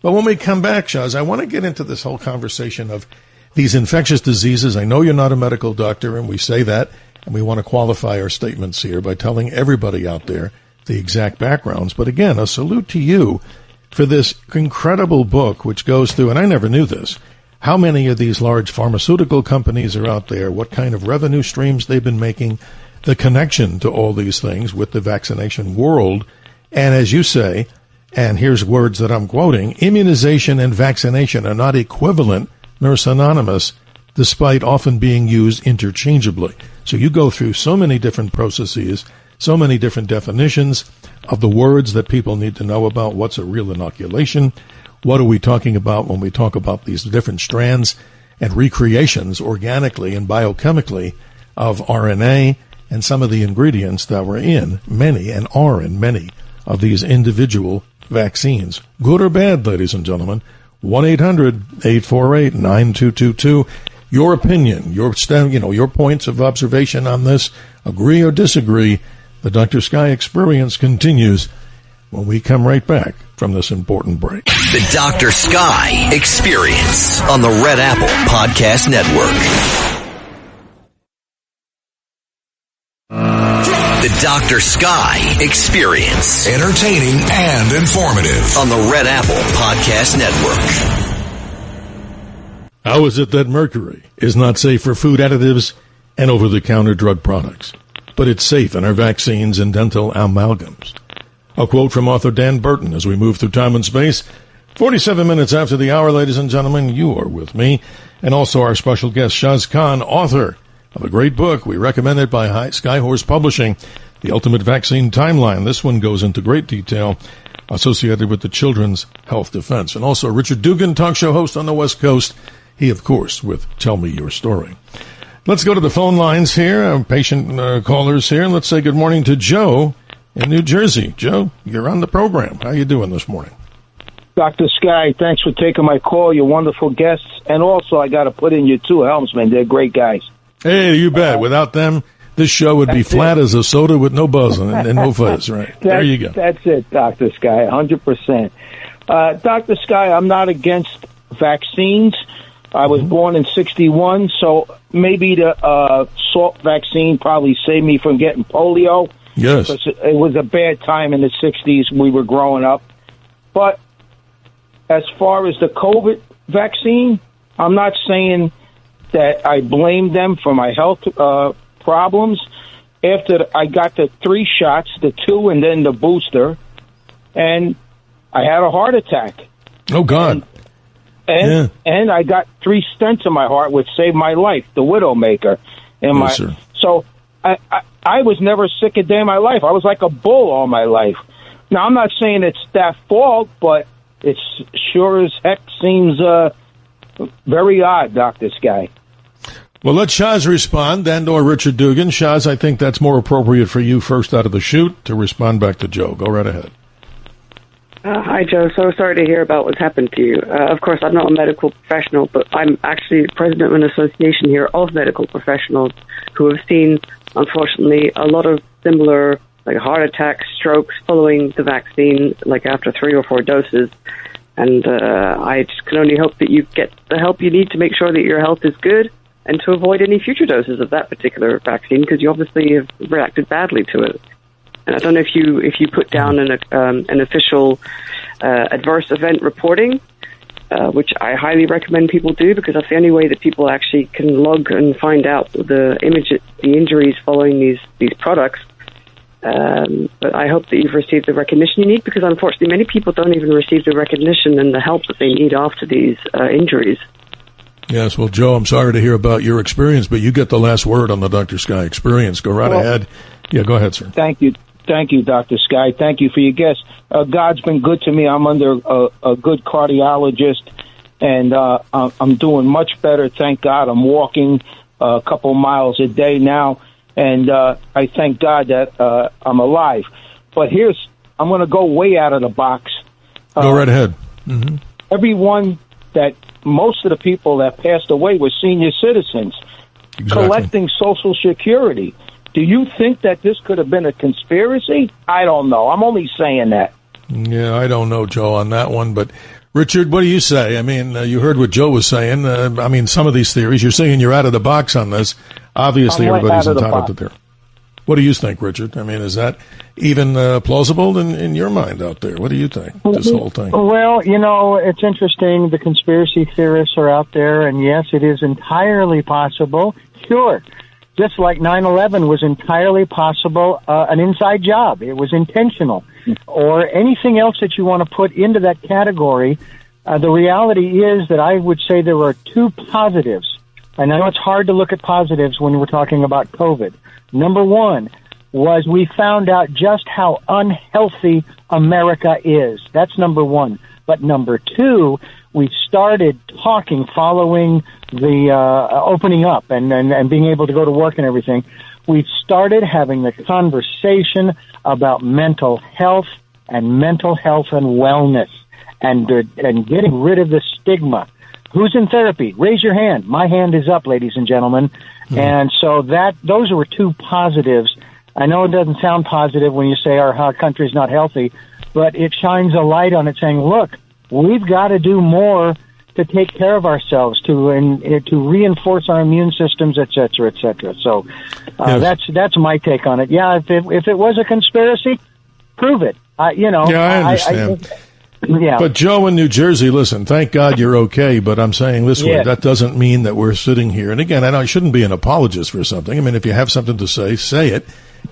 But when we come back, Shaz, I want to get into this whole conversation of these infectious diseases. I know you're not a medical doctor, and we say that. And we want to qualify our statements here by telling everybody out there the exact backgrounds. But again, a salute to you for this incredible book, which goes through, and I never knew this, how many of these large pharmaceutical companies are out there, what kind of revenue streams they've been making, the connection to all these things with the vaccination world. And as you say, and here's words that I'm quoting, immunization and vaccination are not equivalent nor synonymous, despite often being used interchangeably. So you go through so many different processes, so many different definitions of the words that people need to know about. What's a real inoculation? What are we talking about when we talk about these different strands and recreations organically and biochemically of RNA and some of the ingredients that were in many and are in many of these individual vaccines? Good or bad, ladies and gentlemen? 1-800-848-9222. Your opinion, your points of observation on this, agree or disagree. The Dr. Sky Experience continues when we come right back from this important break. The Dr. Sky Experience on the Red Apple Podcast Network. The Dr. Sky Experience. Entertaining and informative on the Red Apple Podcast Network. How is it that mercury is not safe for food additives and over-the-counter drug products, but it's safe in our vaccines and dental amalgams? A quote from author Dan Burton as we move through time and space. 47 minutes after the hour, ladies and gentlemen, you are with me, and also our special guest, Shaz Khan, author of a great book we recommended by Skyhorse Publishing, The Ultimate Vaccine Timeline. This one goes into great detail associated with the Children's Health Defense. And also Richard Dugan, talk show host on the West Coast. He, of course, with Tell Me Your Story. Let's go to the phone lines here, patient callers here. Let's say good morning to Joe in New Jersey. Joe, you're on the program. How you doing this morning? Dr. Sky, thanks for taking my call. You're wonderful guests. And also, I got to put in your two helmsmen. They're great guys. Hey, you bet. Without them, this show would be flat as a soda with no buzz and no fuzz, right? There you go. That's it, Dr. Sky, 100%. Dr. Sky, I'm not against vaccines. I was born in 61, so maybe the Salk vaccine probably saved me from getting polio. Yes. Because it was a bad time in the 60s. We were growing up. But as far as the COVID vaccine, I'm not saying that I blame them for my health problems, after I got the 3 shots, the 2 and then the booster, and I had a heart attack. Oh, God. And I got 3 stents in my heart, which saved my life, the Widowmaker. Sir. So I was never sick a day in my life. I was like a bull all my life. Now, I'm not saying it's that fault, but it sure as heck seems very odd, Dr. Sky. Well, let Shaz respond, and or Richard Dugan. Shaz, I think that's more appropriate for you first out of the chute to respond back to Joe. Go right ahead. Hi, Joe. So sorry to hear about what's happened to you. Of course, I'm not a medical professional, but I'm actually president of an association here of medical professionals who have seen, unfortunately, a lot of similar like heart attacks, strokes following the vaccine, like after 3 or 4 doses. And I just can only hope that you get the help you need to make sure that your health is good and to avoid any future doses of that particular vaccine, because you obviously have reacted badly to it. And I don't know if you put down an official adverse event reporting, which I highly recommend people do, because that's the only way that people actually can log and find out the injuries following these products. But I hope that you've received the recognition you need, because unfortunately many people don't even receive the recognition and the help that they need after these injuries. Yes, well, Joe, I'm sorry to hear about your experience, but you get the last word on the Dr. Sky experience. Go right ahead. Yeah, go ahead, sir. Thank you. Thank you, Dr. Sky. Thank you for your guest. God's been good to me. I'm under a good cardiologist, and I'm doing much better. Thank God. I'm walking a couple miles a day now, and I thank God that I'm alive. But I'm going to go way out of the box. Go right ahead. Mm-hmm. Most of the people that passed away were senior citizens collecting Social Security. Do you think that this could have been a conspiracy? I don't know. I'm only saying that. Yeah, I don't know, Joe, on that one. But, Richard, what do you say? I mean, you heard what Joe was saying. I mean, some of these theories, you're saying you're out of the box on this. Obviously, everybody's entitled to their... What do you think, Richard? I mean, is that even plausible in your mind out there? What do you think, this whole thing? Well, it's interesting. The conspiracy theorists are out there, and yes, it is entirely possible. Sure. Just like 9/11 was entirely possible, an inside job. It was intentional. Or anything else that you want to put into that category. The reality is that I would say there are 2 positives. I know it's hard to look at positives when we're talking about COVID. Number 1 was we found out just how unhealthy America is. That's number 1. But number 2, we started talking following the opening up and being able to go to work and everything. We started having the conversation about mental health and wellness and getting rid of the stigma. Who's in therapy? Raise your hand. My hand is up, ladies and gentlemen. Mm-hmm. And so those were 2 positives. I know it doesn't sound positive when you say our country's not healthy, but it shines a light on it saying, look, we've got to do more to take care of ourselves, to reinforce our immune systems, et cetera, et cetera. So yes. That's my take on it. Yeah, if it was a conspiracy, prove it. Yeah, I understand. Yeah. But Joe in New Jersey, listen, thank God you're okay, but I'm saying this way, that doesn't mean that we're sitting here. And again, I shouldn't be an apologist for something. I mean, if you have something to say it.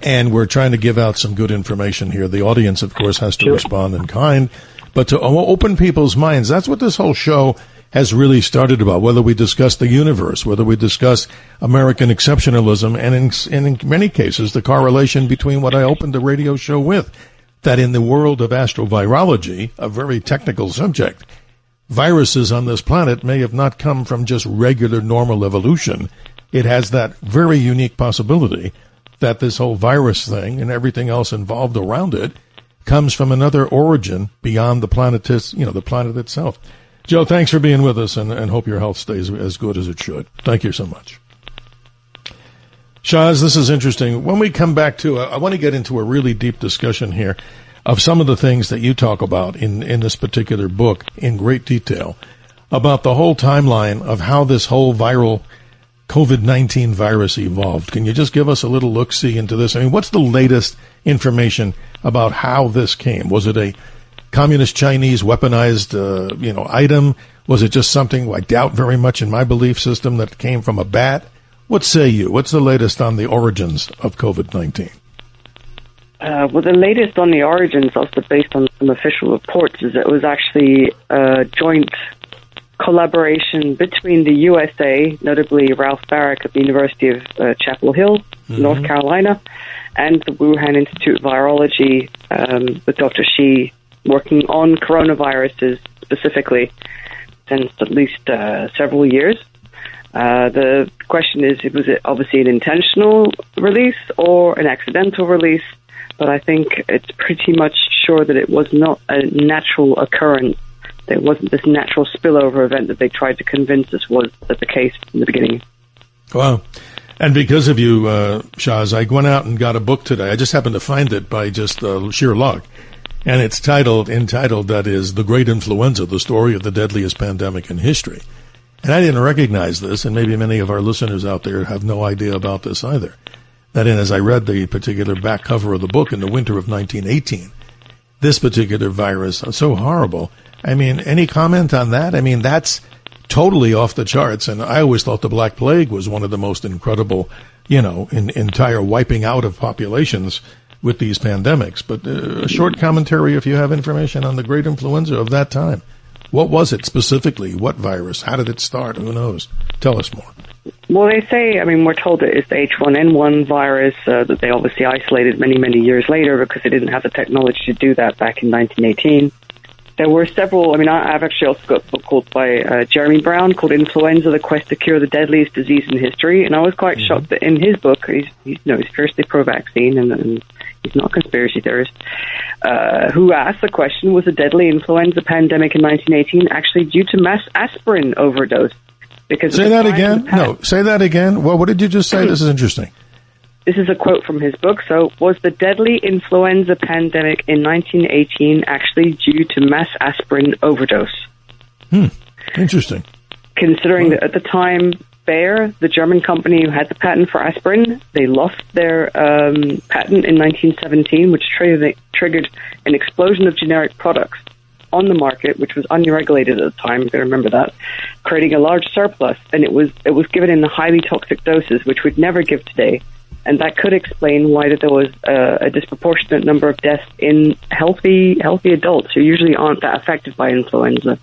And we're trying to give out some good information here. The audience, of course, has to respond in kind. But to open people's minds, that's what this whole show has really started about, whether we discuss the universe, whether we discuss American exceptionalism, and in many cases, the correlation between what I opened the radio show with, that in the world of astrovirology, a very technical subject, viruses on this planet may have not come from just regular normal evolution. It has that very unique possibility that this whole virus thing and everything else involved around it comes from another origin beyond the planet, the planet itself. Joe, thanks for being with us, and hope your health stays as good as it should. Thank you so much. Shaz, this is interesting. When we come back to, I want to get into a really deep discussion here of some of the things that you talk about in this particular book in great detail about the whole timeline of how this whole viral COVID-19 virus evolved. Can you just give us a little look-see into this? I mean, what's the latest information about how this came? Was it a communist Chinese weaponized, item? Was it just something I doubt very much in my belief system that came from a bat? What say you? What's the latest on the origins of COVID-19? Well, the latest on the origins, also based on some official reports, is it was actually a joint collaboration between the USA, notably Ralph Baric at the University of Chapel Hill, North Carolina, and the Wuhan Institute of Virology, with Dr. Shi working on coronaviruses specifically since at least several years. The question is, was it obviously an intentional release or an accidental release? But I think it's pretty much sure that it was not a natural occurrence. There wasn't this natural spillover event that they tried to convince us was the case in the beginning. Wow. And because of you, Shaz, I went out and got a book today. I just happened to find it by just sheer luck. And it's entitled, that is, The Great Influenza, the story of the deadliest pandemic in history. And I didn't recognize this, and maybe many of our listeners out there have no idea about this either. That in, as I read the particular back cover of the book in the winter of 1918, this particular virus, so horrible. I mean, any comment on that? I mean, that's totally off the charts. And I always thought the Black Plague was one of the most incredible, entire wiping out of populations with these pandemics. But a short commentary, if you have information on the great influenza of that time. What was it specifically? What virus? How did it start? Who knows? Tell us more. Well, they say, we're told that it's the H1N1 virus that they obviously isolated many, many years later because they didn't have the technology to do that back in 1918. There were several, I've actually also got a book called by Jeremy Brown called Influenza, The Quest to Cure the Deadliest Disease in History. And I was quite shocked that in his book, he's fiercely pro-vaccine and he's not a conspiracy theorist, who asked the question, was the deadly influenza pandemic in 1918 actually due to mass aspirin overdose? Because say that again. No, say that again. Well, what did you just say? This is interesting. This is a quote from his book. So, was the deadly influenza pandemic in 1918 actually due to mass aspirin overdose? Interesting. Considering that at the time, Bayer, the German company who had the patent for aspirin, they lost their patent in 1917, which triggered an explosion of generic products on the market, which was unregulated at the time. You got to remember that, creating a large surplus, and it was given in the highly toxic doses, which we'd never give today, and that could explain why that there was a disproportionate number of deaths in healthy adults who usually aren't that affected by influenza.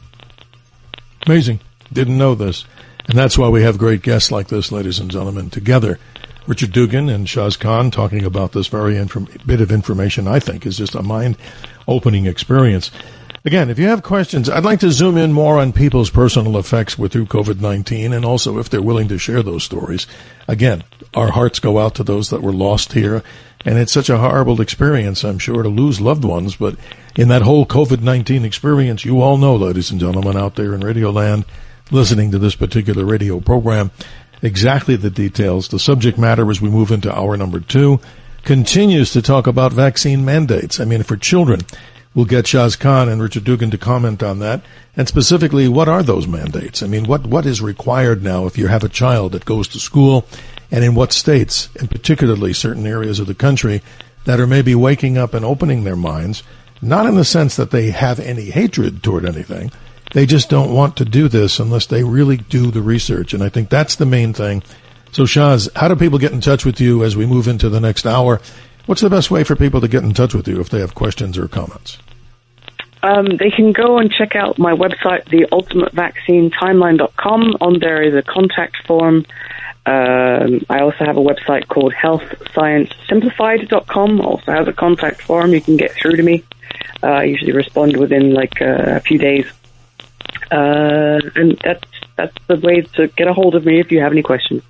Amazing. Didn't know this, and that's why we have great guests like this, ladies and gentlemen, together. Richard Dugan and Shaz Khan talking about this very bit of information. I think is just a mind-opening experience. Again, if you have questions, I'd like to zoom in more on people's personal effects through COVID-19 and also if they're willing to share those stories. Again, our hearts go out to those that were lost here, and it's such a horrible experience, I'm sure, to lose loved ones. But in that whole COVID-19 experience, you all know, ladies and gentlemen, out there in Radio Land, listening to this particular radio program, exactly the details. The subject matter as we move into hour number 2 continues to talk about vaccine mandates. For children. We'll get Shaz Khan and Richard Dugan to comment on that. And specifically, what are those mandates? What is required now if you have a child that goes to school, and in what states, and particularly certain areas of the country, that are maybe waking up and opening their minds, not in the sense that they have any hatred toward anything. They just don't want to do this unless they really do the research. And I think that's the main thing. So, Shaz, how do people get in touch with you as we move into the next hour? What's the best way for people to get in touch with you if they have questions or comments? They can go and check out my website, theultimatevaccinetimeline.com. On there is a contact form. I also have a website called healthsciencesimplified.com. Also has a contact form. You can get through to me. I usually respond within a few days. And that's the way to get a hold of me if you have any questions.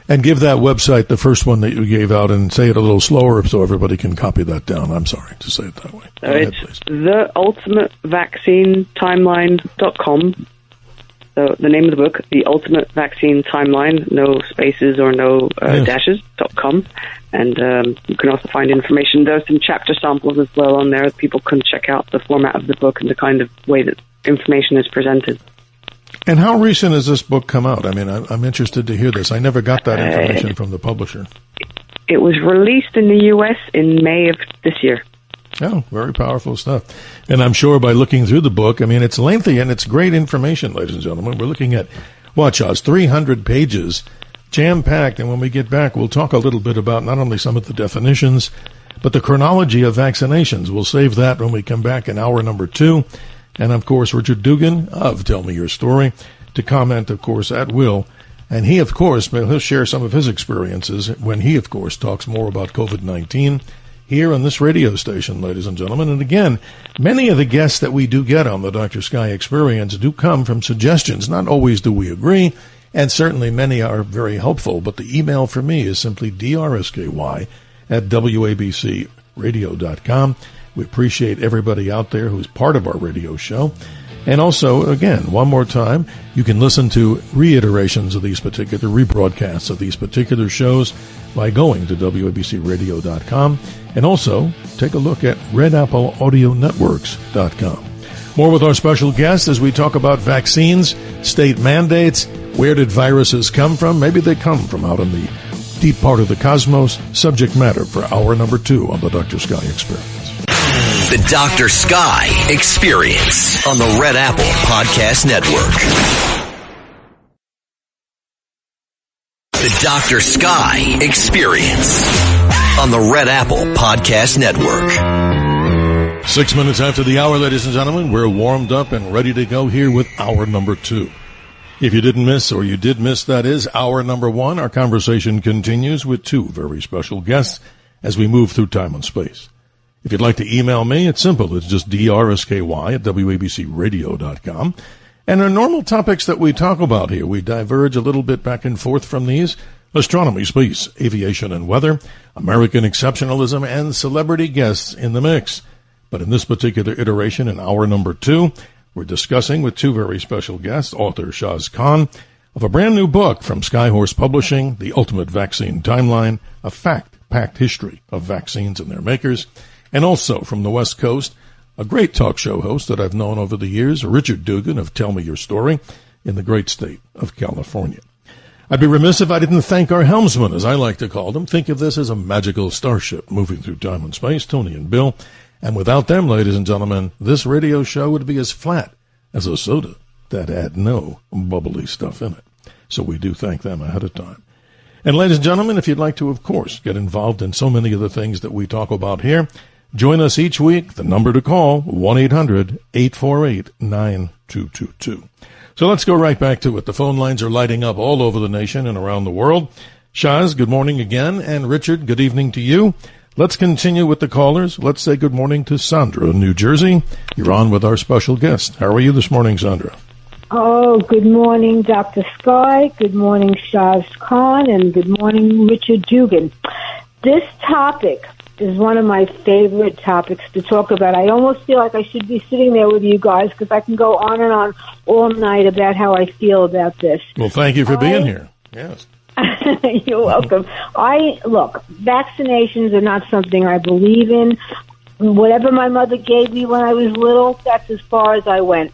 And give that website, the first one that you gave out, and say it a little slower so everybody can copy that down. I'm sorry to say it that way. It's theultimatevaccinetimeline.com. So the name of the book, The Ultimate Vaccine Timeline, no spaces or no dashes.com. And you can also find information. There's some chapter samples as well on there. People can check out the format of the book and the kind of way that information is presented. And how recent has this book come out? I'm interested to hear this. I never got that information from the publisher. It was released in the U.S. in May of this year. Oh, very powerful stuff. And I'm sure by looking through the book, it's lengthy and it's great information, ladies and gentlemen. We're looking at, 300 pages jam-packed. And when we get back, we'll talk a little bit about not only some of the definitions, but the chronology of vaccinations. We'll save that when we come back in hour number 2. And, of course, Richard Dugan of Tell Me Your Story to comment, of course, at will. And he, of course, he'll share some of his experiences when he, of course, talks more about COVID-19 here on this radio station, ladies and gentlemen. And again, many of the guests that we do get on the Dr. Sky Experience do come from suggestions. Not always do we agree, and certainly many are very helpful. But the email for me is simply drsky@wabcradio.com. We appreciate everybody out there who's part of our radio show. And also, again, one more time, you can listen to reiterations of these particular rebroadcasts of these particular shows by going to wabcradio.com. And also, take a look at redappleaudionetworks.com. More with our special guest as we talk about vaccines, state mandates, where did viruses come from? Maybe they come from out in the deep part of the cosmos. Subject matter for hour number 2 on the Dr. Sky Experience. The Dr. Sky Experience on the Red Apple Podcast Network. The Dr. Sky Experience on the Red Apple Podcast Network. 6 minutes after the hour, ladies and gentlemen, we're warmed up and ready to go here with hour number 2. If you didn't miss, or you did miss, that is, hour number 1, our conversation continues with 2 very special guests as we move through time and space. If you'd like to email me, it's simple. It's just drsky@wabcradio.com. And our normal topics that we talk about here, we diverge a little bit back and forth from these. Astronomy, space, aviation, and weather, American exceptionalism, and celebrity guests in the mix. But in this particular iteration, in hour number 2, we're discussing with 2 very special guests, author Shaz Khan, of a brand new book from Skyhorse Publishing, The Ultimate Vaccine Timeline, a fact-packed history of vaccines and their makers. And also from the West Coast, a great talk show host that I've known over the years, Richard Dugan of Tell Me Your Story, in the great state of California. I'd be remiss if I didn't thank our helmsmen, as I like to call them. Think of this as a magical starship moving through time and space, Tony and Bill. And without them, ladies and gentlemen, this radio show would be as flat as a soda that had no bubbly stuff in it. So we do thank them ahead of time. And ladies and gentlemen, if you'd like to, of course, get involved in so many of the things that we talk about here, join us each week. The number to call, 1-800-848-9222. So let's go right back to it. The phone lines are lighting up all over the nation and around the world. Shaz, good morning again. And Richard, good evening to you. Let's continue with the callers. Let's say good morning to Sandra in New Jersey. You're on with our special guest. How are you this morning, Sandra? Oh, good morning, Dr. Sky. Good morning, Shaz Khan. And good morning, Richard Dugan. This topic is one of my favorite topics to talk about. I almost feel like I should be sitting there with you guys because I can go on and on all night about how I feel about this. Well, thank you for being here. Yes. You're welcome. Look, vaccinations are not something I believe in. Whatever my mother gave me when I was little, that's as far as I went.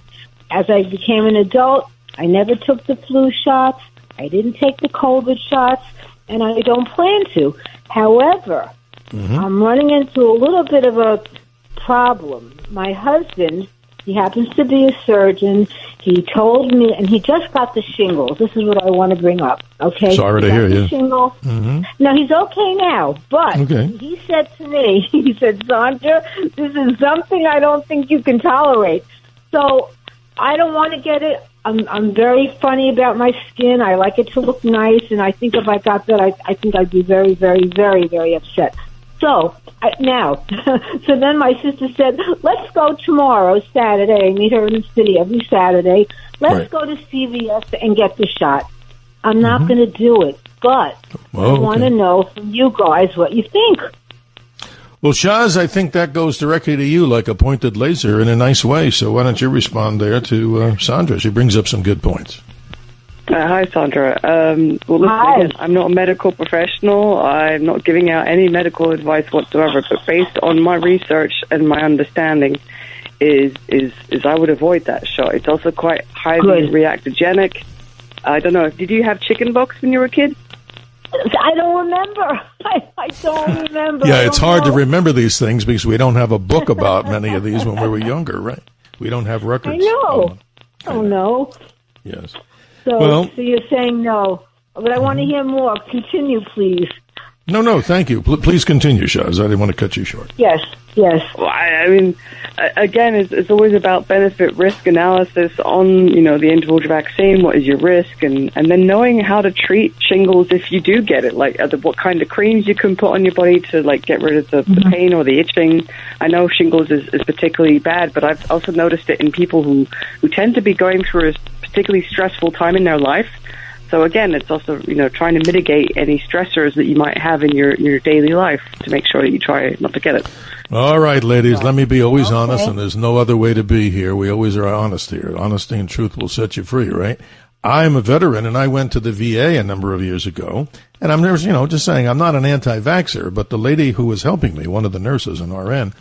As I became an adult, I never took the flu shots. I didn't take the COVID shots, and I don't plan to. However, I'm running into a little bit of a problem. My husband, he happens to be a surgeon. He told me, and he just got the shingles. This is what I want to bring up, okay? Sorry to hear you. Shingles. No, he's okay now, but he said to me, he said, Sandra, this is something I don't think you can tolerate. So I don't want to get it. I'm very funny about my skin. I like it to look nice, and I think if I got that, I think I'd be very, very, very, very upset. So, so then my sister said, let's go tomorrow, Saturday. I meet her in the city every Saturday. Let's go to CVS and get the shot. I'm not going to do it, but I want to know from you guys what you think. Well, Shaz, I think that goes directly to you like a pointed laser in a nice way. So why don't you respond there to Sandra? She brings up some good points. Hi, Sandra. Well, listen, again, I'm not a medical professional. I'm not giving out any medical advice whatsoever. But based on my research and my understanding, is I would avoid that shot. It's also quite highly reactogenic. I don't know. Did you have chicken pox when you were a kid? I don't remember. I don't remember. Yeah, it's hard to remember these things because we don't have a book about many of these when we were younger, right? We don't have records. I know. Oh, no. Yes. So you're saying no. But I want to hear more. Continue, please. No, thank you. Please continue, Shaz. I didn't want to cut you short. Yes. Well, I mean, again, it's always about benefit-risk analysis on, the individual vaccine. What is your risk? And then knowing how to treat shingles if you do get it. Like, what kind of creams you can put on your body to, like, get rid of the pain or the itching. I know shingles is particularly bad, but I've also noticed it in people who tend to be going through a particularly stressful time in their life. So again, it's also, trying to mitigate any stressors that you might have in your daily life to make sure that you try not to get it. All right, ladies, let me be always honest, and there's no other way to be here. We always are honest here. Honesty and truth will set you free, right? I'm a veteran, and I went to the VA a number of years ago, and I'm never, just saying I'm not an anti-vaxxer, but the lady who was helping me, one of the nurses, an RN,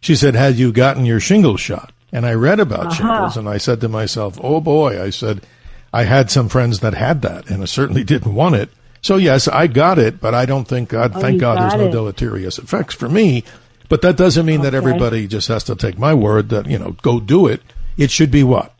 she said, "Had you gotten your shingles shot?" And I read about shingles, and I said to myself, oh boy, I said, I had some friends that had that, and I certainly didn't want it. So, yes, I got it, but I don't think thank God there's no deleterious effects for me. But that doesn't mean that everybody just has to take my word that, go do it. It should be what?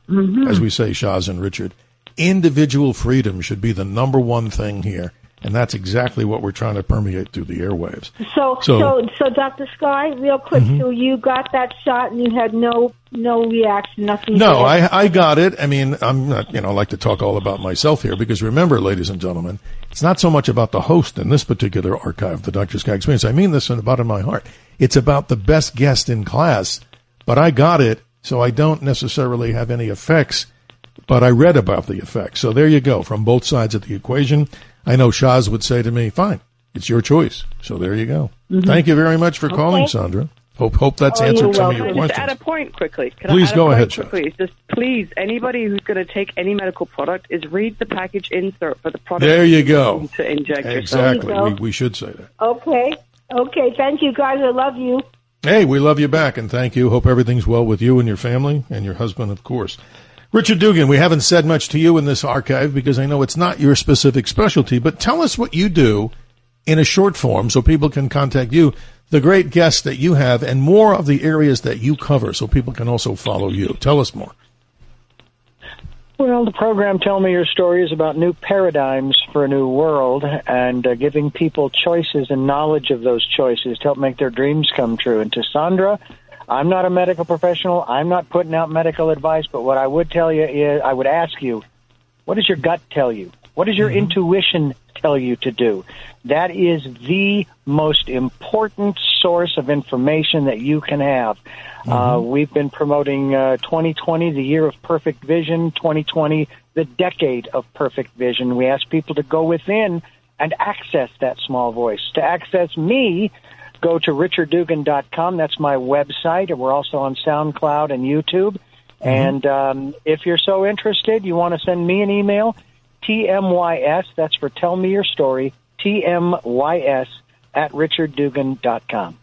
As we say, Shaz and Richard, individual freedom should be the number one thing here. And that's exactly what we're trying to permeate through the airwaves. So Dr. Sky, real quick, so you got that shot and you had no reaction, nothing? No, I got it. I mean, I'm not, like to talk all about myself here because remember, ladies and gentlemen, it's not so much about the host in this particular archive, the Dr. Sky Experience. I mean this in the bottom of my heart. It's about the best guest in class, but I got it, so I don't necessarily have any effects, but I read about the effects. So there you go, from both sides of the equation. I know Shaz would say to me, fine, it's your choice. So there you go. Thank you very much for calling, Sandra. Hope that's answered some of your questions. Just add a point quickly. Please go ahead, Shaz. Just please, anybody who's going to take any medical product is read the package insert for the product. There you go. To inject exactly. yourself. We should say that. Okay. Thank you, guys. I love you. Hey, we love you back, and thank you. Hope everything's well with you and your family and your husband, of course. Richard Dugan, we haven't said much to you in this archive because I know it's not your specific specialty, but tell us what you do in a short form so people can contact you, the great guests that you have, and more of the areas that you cover so people can also follow you. Tell us more. Well, the program Tell Me Your Story is about new paradigms for a new world and giving people choices and knowledge of those choices to help make their dreams come true. And to Sandra, I'm not a medical professional. I'm not putting out medical advice, but what I would tell you is I would ask you, what does your gut tell you? What does your intuition tell you to do? That is the most important source of information that you can have. We've been promoting 2020, the year of perfect vision, 2020, the decade of perfect vision. We ask people to go within and access that small voice. To access me, go to richarddugan.com. That's my website, and we're also on SoundCloud and YouTube. And if you're so interested, you want to send me an email, TMYS, that's for Tell Me Your Story, TMYS at richarddugan.com.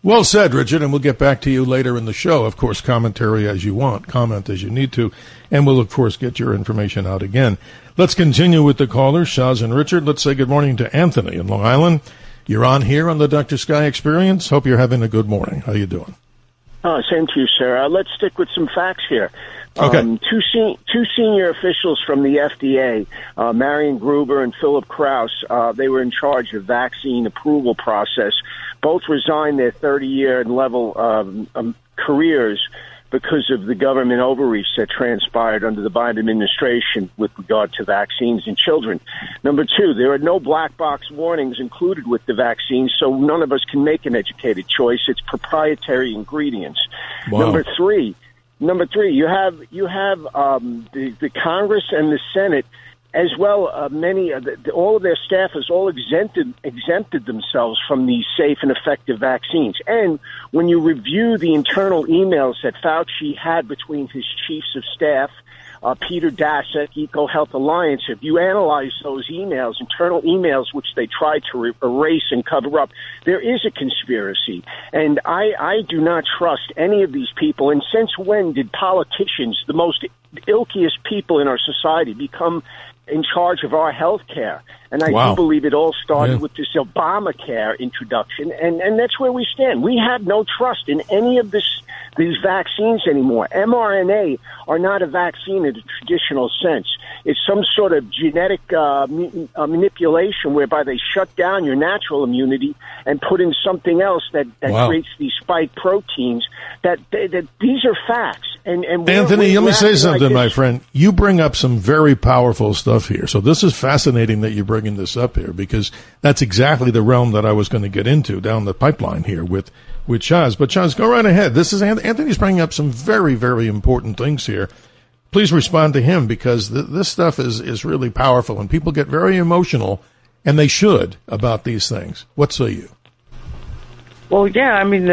Well said, Richard, and we'll get back to you later in the show. Of course, commentary as you want, comment as you need to, and we'll, of course, get your information out again. Let's continue with the callers, Shaz and Richard. Let's say good morning to Anthony in Long Island. You're on here on the Dr. Sky Experience. Hope you're having a good morning. How you doing? Same to you, sir. Let's stick with some facts here. Okay. Two senior officials from the FDA, Marion Gruber and Philip Krause, they were in charge of vaccine approval process. Both resigned their 30-year and level careers because of the government overreach that transpired under the Biden administration with regard to vaccines in children. Number two, there are no black box warnings included with the vaccines, so none of us can make an educated choice. It's proprietary ingredients. Wow. Number three, you have the Congress and the Senate, as well. All of their staffers all exempted themselves from these safe and effective vaccines. And when you review the internal emails that Fauci had between his chiefs of staff, Peter Daszak, EcoHealth Alliance, if you analyze those emails, internal emails, which they tried to erase and cover up, there is a conspiracy. And I do not trust any of these people. And since when did politicians, the most ilkiest people in our society, become in charge of our health care? And I do believe it all started with this Obamacare introduction, and that's where we stand. We have no trust in any of this these vaccines anymore. mRNA are not a vaccine in the traditional sense. It's some sort of genetic manipulation whereby they shut down your natural immunity and put in something else that creates these spike proteins. That these are facts. And Anthony, let me say something, my friend. You bring up some very powerful stuff here. So this is fascinating that you're bringing this up here, because that's exactly the realm that I was going to get into down the pipeline here with Chaz. But Chaz, go right ahead. This is Anthony's bringing up some very, very important things here. Please respond to him, because this stuff is really powerful, and people get very emotional, and they should, about these things. What say you? Well, yeah, I mean,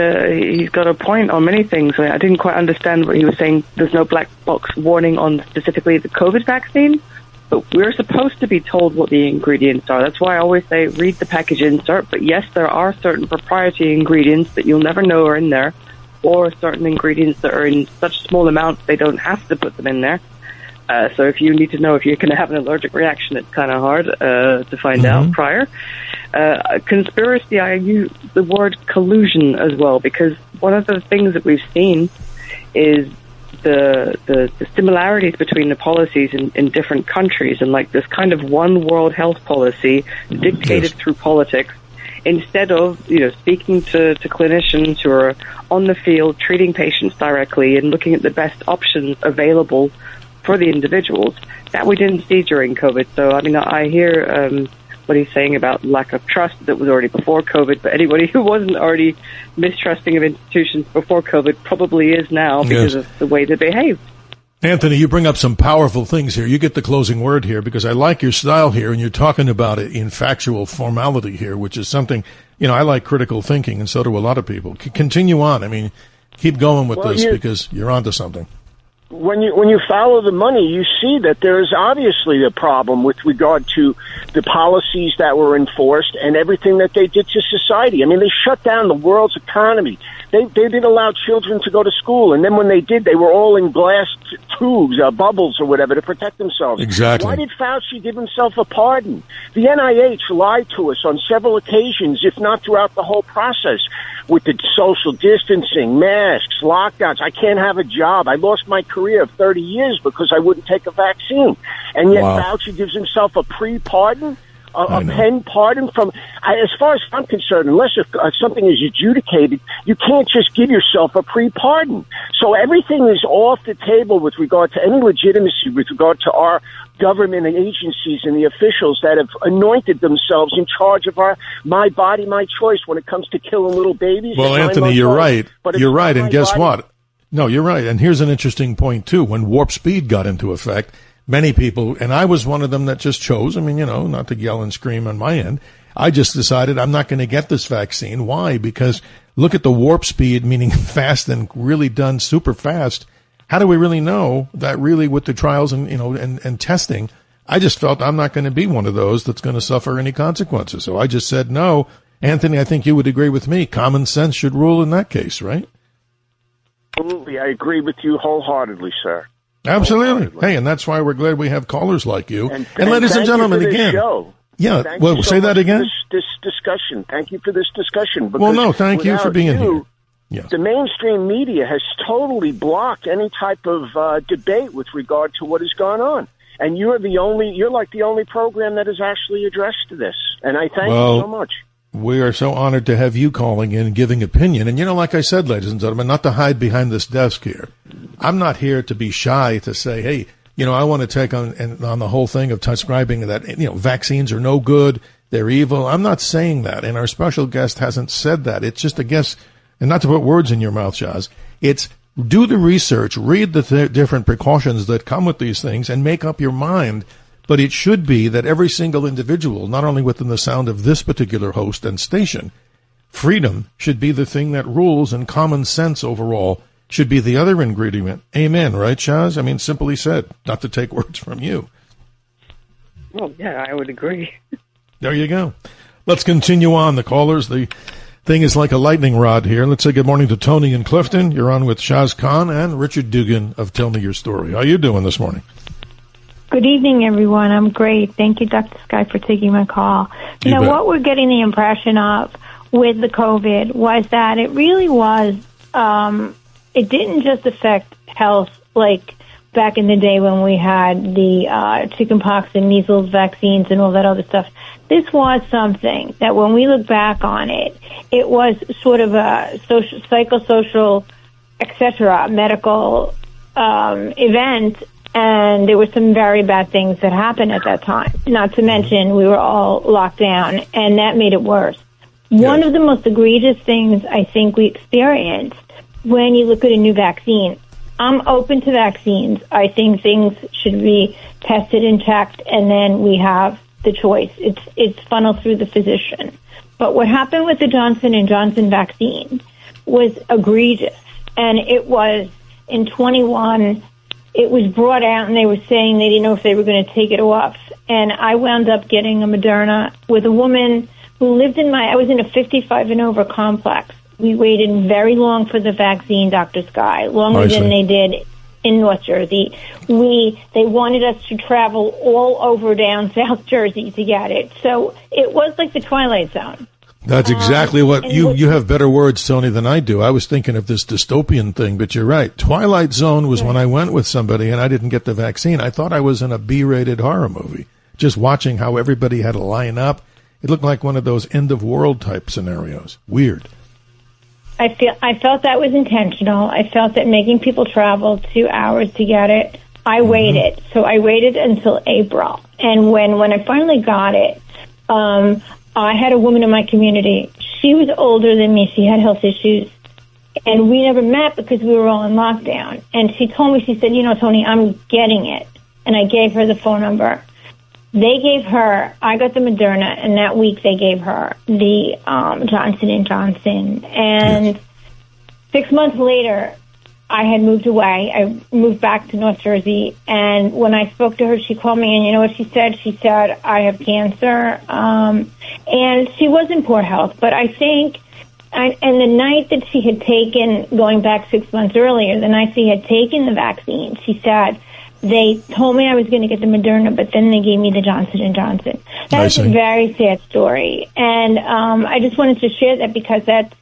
he's got a point on many things. I didn't quite understand what he was saying. There's no black box warning on specifically the COVID vaccine, but we're supposed to be told what the ingredients are. That's why I always say read the package insert. But yes, there are certain proprietary ingredients that you'll never know are in there, or certain ingredients that are in such small amounts they don't have to put them in there. So if you need to know if you're going to have an allergic reaction, it's kind of hard to find out prior. Conspiracy, I use the word collusion as well, because one of the things that we've seen is the similarities between the policies in different countries, and like this kind of one world health policy dictated through politics, instead of speaking to clinicians who are on the field treating patients directly and looking at the best options available for the individuals. That we didn't see during COVID. So I mean, I hear what he's saying about lack of trust that was already before COVID, but anybody who wasn't already mistrusting of institutions before COVID probably is now because of the way they behaved. Anthony, you bring up some powerful things here. You get the closing word here, because I like your style here, and you're talking about it in factual formality here, which is something, I like critical thinking, and so do a lot of people. Continue on. I mean, keep going with this, because you're onto something. When you follow the money, you see that there is obviously a problem with regard to the policies that were enforced and everything that they did to society. I mean, they shut down the world's economy. They didn't allow children to go to school, and then when they did, they were all in glass tubes, bubbles or whatever, to protect themselves. Exactly. Why did Fauci give himself a pardon? The NIH lied to us on several occasions, if not throughout the whole process, with the social distancing, masks, lockdowns. I can't have a job. I lost my career of 30 years because I wouldn't take a vaccine. And yet Fauci gives himself a pre-pardon? A pen pardon from, as far as I'm concerned, unless something is adjudicated, you can't just give yourself a pre-pardon. So everything is off the table with regard to any legitimacy, with regard to our government and agencies and the officials that have anointed themselves in charge of our my body, my choice when it comes to killing little babies. Well, Anthony, you're right. You're right. And guess what? No, you're right. And here's an interesting point, too. When Warp Speed got into effect, many people, and I was one of them that just chose, not to yell and scream on my end. I just decided I'm not going to get this vaccine. Why? Because look at the warp speed, meaning fast and really done super fast. How do we really know that really with the trials and testing? I just felt I'm not going to be one of those that's going to suffer any consequences. So I just said no. Anthony, I think you would agree with me. Common sense should rule in that case, right? Absolutely. I agree with you wholeheartedly, sir. Absolutely. Hey, and that's why we're glad we have callers like you. And ladies and gentlemen, again. Yeah, well, say that again. This discussion. Thank you for this discussion. Well, no, thank you for being here. Yes. The mainstream media has totally blocked any type of debate with regard to what has gone on. And you're like the only program that has actually addressed this. And I thank you so much. We are so honored to have you calling in and giving opinion. And, like I said, ladies and gentlemen, not to hide behind this desk here. I'm not here to be shy to say, hey, I want to take on the whole thing of describing that, vaccines are no good, they're evil. I'm not saying that. And our special guest hasn't said that. It's just a guess, and not to put words in your mouth, Shaz. It's do the research, read the different precautions that come with these things, and make up your mind. But it should be that every single individual, not only within the sound of this particular host and station, freedom should be the thing that rules, and common sense overall should be the other ingredient. Amen, right, Shaz? I mean, simply said, not to take words from you. Well, yeah, I would agree. There you go. Let's continue on. The callers, the thing is like a lightning rod here. Let's say good morning to Tony in Clifton. You're on with Shaz Khan and Richard Dugan of Tell Me Your Story. How you doing this morning? Good evening, everyone. I'm great. Thank you, Dr. Sky, for taking my call. What we're getting the impression of with the COVID was that it really was it didn't just affect health like back in the day when we had the chickenpox and measles vaccines and all that other stuff. This was something that when we look back on it, it was sort of a social, psychosocial, etc., medical event, and there were some very bad things that happened at that time. Not to mention we were all locked down, and that made it worse. Yes. One of the most egregious things I think we experienced when you look at a new vaccine, I'm open to vaccines. I think things should be tested and checked, and then we have the choice. It's funneled through the physician. But what happened with the Johnson & Johnson vaccine was egregious. And it was, in 21, it was brought out and they were saying they didn't know if they were going to take it off. And I wound up getting a Moderna with a woman who lived I was in a 55 and over complex. We waited very long for the vaccine, Dr. Sky, longer than they did in North Jersey. They wanted us to travel all over down South Jersey to get it. So it was like the Twilight Zone. That's exactly what you have better words, Tony, than I do. I was thinking of this dystopian thing, but you're right. Twilight Zone was when I went with somebody and I didn't get the vaccine. I thought I was in a B-rated horror movie, just watching how everybody had to line up. It looked like one of those end-of-world type scenarios. Weird. I felt that was intentional. I felt that making people travel 2 hours to get it. I waited. So I waited until April. And when I finally got it, I had a woman in my community. She was older than me. She had health issues. And we never met because we were all in lockdown. And she told me, she said, Tony, I'm getting it. And I gave her the phone number. They gave her, I got the Moderna, and that week they gave her the Johnson & Johnson. And 6 months later, I had moved away. I moved back to North Jersey. And when I spoke to her, she called me, and you know what she said? She said, I have cancer. And she was in poor health. But I think, and the night that she had taken, going back 6 months earlier, the night she had taken the vaccine, she said, they told me I was going to get the Moderna, but then they gave me the Johnson & Johnson. That's a very sad story. And I just wanted to share that because that's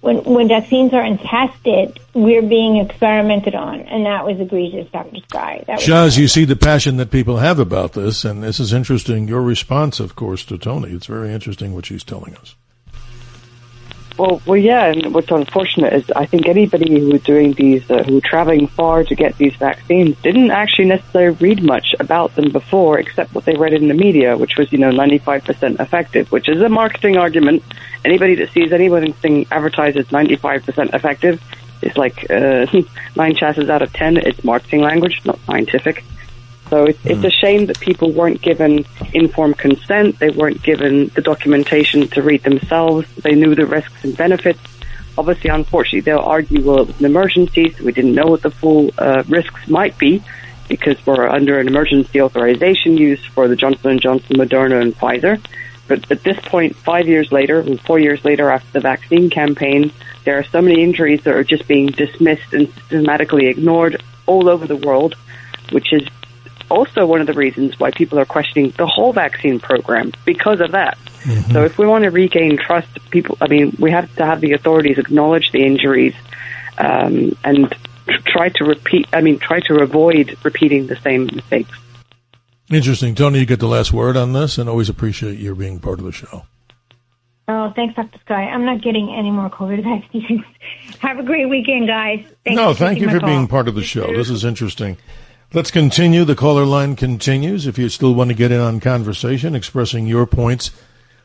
when vaccines aren't tested, we're being experimented on, and that was egregious, Dr. Sky. Shaz, you see the passion that people have about this, and this is interesting. Your response, of course, to Tony. It's very interesting what she's telling us. Well, yeah, and what's unfortunate is I think anybody who was doing these, who were traveling far to get these vaccines, didn't actually necessarily read much about them before, except what they read in the media, which was, 95% effective, which is a marketing argument. Anybody that sees anything advertised as 95% effective is like 9 chances out of 10. It's marketing language, not scientific. So it's a shame that people weren't given informed consent. They weren't given the documentation to read themselves. They knew the risks and benefits. Obviously, unfortunately, they'll argue, well, it was an emergency, so we didn't know what the full risks might be because we're under an emergency authorization use for the Johnson & Johnson, Moderna, and Pfizer. But at this point, 5 years later, and 4 years later after the vaccine campaign, there are so many injuries that are just being dismissed and systematically ignored all over the world, which is also one of the reasons why people are questioning the whole vaccine program because of that. So if we want to regain trust, we have to have the authorities acknowledge the injuries and try to avoid repeating the same mistakes. Interesting. Tony, you get the last word on this, and always appreciate your being part of the show. Oh, thanks, Dr. Sky. I'm not getting any more COVID vaccines. Have a great weekend, guys. Thank you for being part of the show. This is interesting. Let's continue. The caller line continues. If you still want to get in on conversation, expressing your points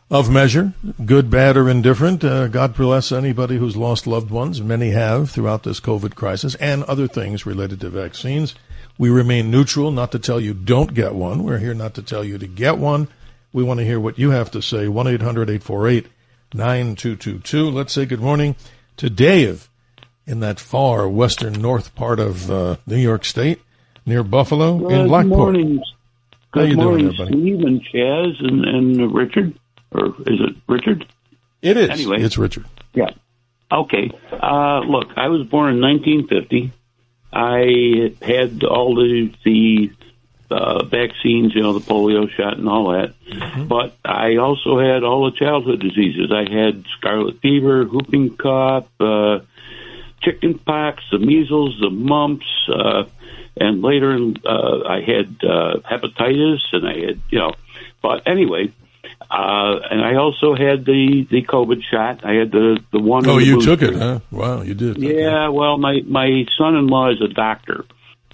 of measure, good, bad, or indifferent, God bless anybody who's lost loved ones. Many have throughout this COVID crisis and other things related to vaccines. We remain neutral, not to tell you don't get one. We're here not to tell you to get one. We want to hear what you have to say. 1-800-848-9222. Let's say good morning to Dave in that far western north part of New York State, near Buffalo, in Lockport. Good morning, Steve and Chaz and Richard. Or is it Richard? It is. Anyway, it's Richard. Yeah. Okay. Look, I was born in 1950. I had all the vaccines, the polio shot and all that. But I also had all the childhood diseases. I had scarlet fever, whooping cough, chicken pox, the measles, the mumps, and later I had hepatitis, and I had, but anyway, and I also had the COVID shot. I had the one. Oh, you took it, huh? Wow, you did. Yeah, well, my son-in-law is a doctor,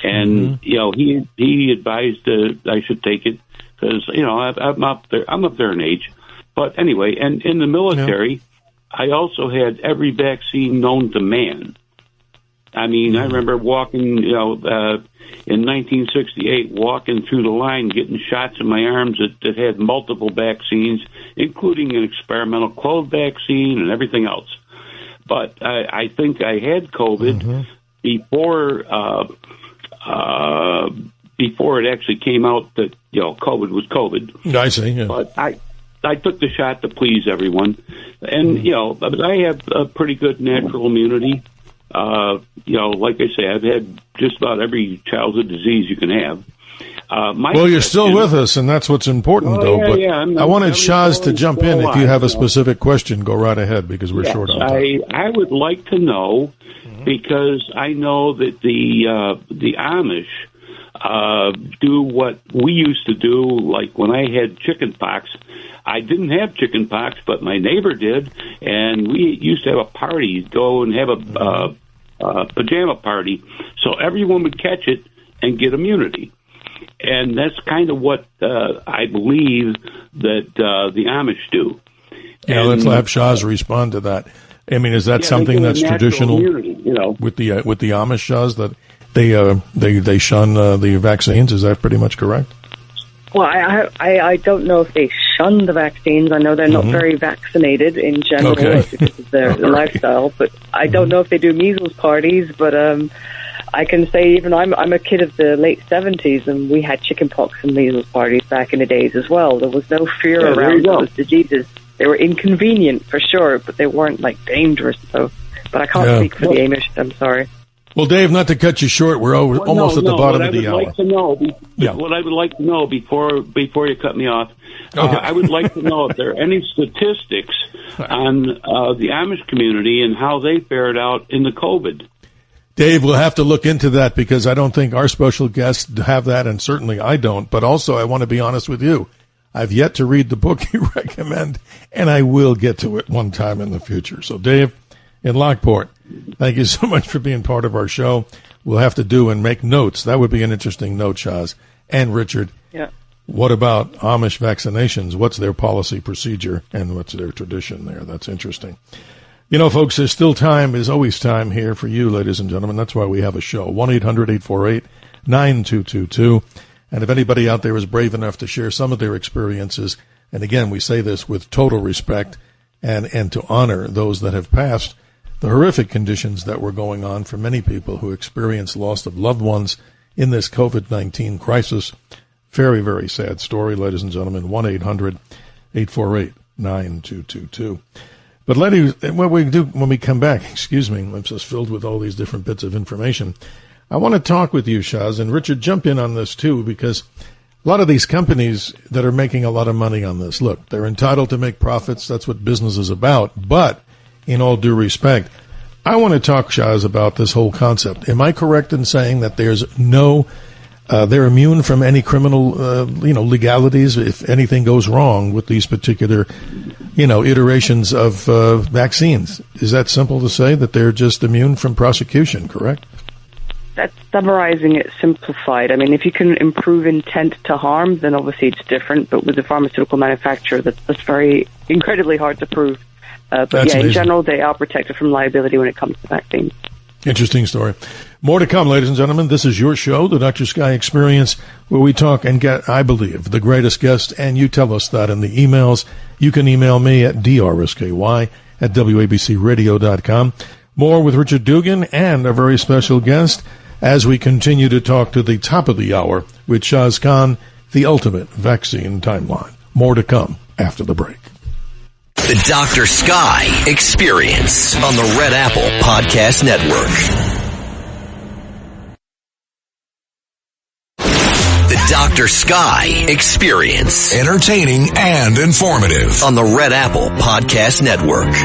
and he advised that I should take it because I'm up there in age. But anyway, and in the military, I also had every vaccine known to man. I mean, I remember walking, in 1968, walking through the line, getting shots in my arms that had multiple vaccines, including an experimental cold vaccine and everything else. But I think I had COVID before it actually came out that COVID was COVID. I see. Yeah. But I took the shot to please everyone, and but I have a pretty good natural immunity. Like I say, I've had just about every childhood disease you can have. You're still with us, and that's what's important, though. But I wanted Shaz to jump in. If you have a specific question, go right ahead, because we're short on time. I would like to know, because I know that the Amish do what we used to do, like when I had chicken pox. I didn't have chicken pox, but my neighbor did, and we used to have a party, go and have a pajama party, so everyone would catch it and get immunity. And that's kind of what I believe that the Amish do. Yeah, let's have Shaz respond to that. I mean, is that something that's traditional with the Amish, Shaz, that they shun the vaccines? Is that pretty much correct? Well, I don't know if they shun the vaccines. I know they're not very vaccinated in general because of their lifestyle. But I don't know if they do measles parties. But I can say even I'm a kid of the late 70s, and we had chickenpox and measles parties back in the days as well. There was no fear around those diseases. They were inconvenient for sure, but they weren't like dangerous. So, but I can't speak for the Amish. I'm sorry. Well, Dave, not to cut you short, we're almost at the bottom of the hour. What I would like to know before you cut me off, I would like to know if there are any statistics on the Amish community and how they fared out in the COVID. Dave, we'll have to look into that, because I don't think our special guests have that, and certainly I don't. But also, I want to be honest with you. I've yet to read the book you recommend, and I will get to it one time in the future. So, Dave, in Lockport, thank you so much for being part of our show. We'll have to do and make notes. That would be an interesting note, Shaz. And Richard, what about Amish vaccinations? What's their policy procedure, and what's their tradition there? That's interesting. Folks, there's still time. There's always time here for you, ladies and gentlemen. That's why we have a show. 1-800-848-9222. And if anybody out there is brave enough to share some of their experiences, and again, we say this with total respect and to honor those that have passed the horrific conditions that were going on for many people who experienced loss of loved ones in this COVID-19 crisis. Very, very sad story, ladies and gentlemen. 1-800-848-9222. But what we do when we come back, I'm just filled with all these different bits of information. I want to talk with you, Shaz, and Richard, jump in on this too, because a lot of these companies that are making a lot of money on this, look, they're entitled to make profits. That's what business is about. But in all due respect, I want to talk, Shaz, about this whole concept. Am I correct in saying that there's they're immune from any criminal, legalities if anything goes wrong with these particular, iterations of vaccines? Is that simple to say, that they're just immune from prosecution, correct? That's summarizing it simplified. I mean, if you can improve intent to harm, then obviously it's different. But with the pharmaceutical manufacturer, that's very incredibly hard to prove. But in general, they are protected from liability when it comes to vaccines. Interesting story. More to come, ladies and gentlemen. This is your show, The Dr. Sky Experience, where we talk and get, I believe, the greatest guest, and you tell us that in the emails. You can email me at drsky@wabcradio.com. More with Richard Dugan and a very special guest as we continue to talk to the top of the hour with Shaz Khan, the ultimate vaccine timeline. More to come after the break. The Dr. Sky Experience on the Red Apple Podcast Network. The Dr. Sky Experience. Entertaining and informative on the Red Apple Podcast Network.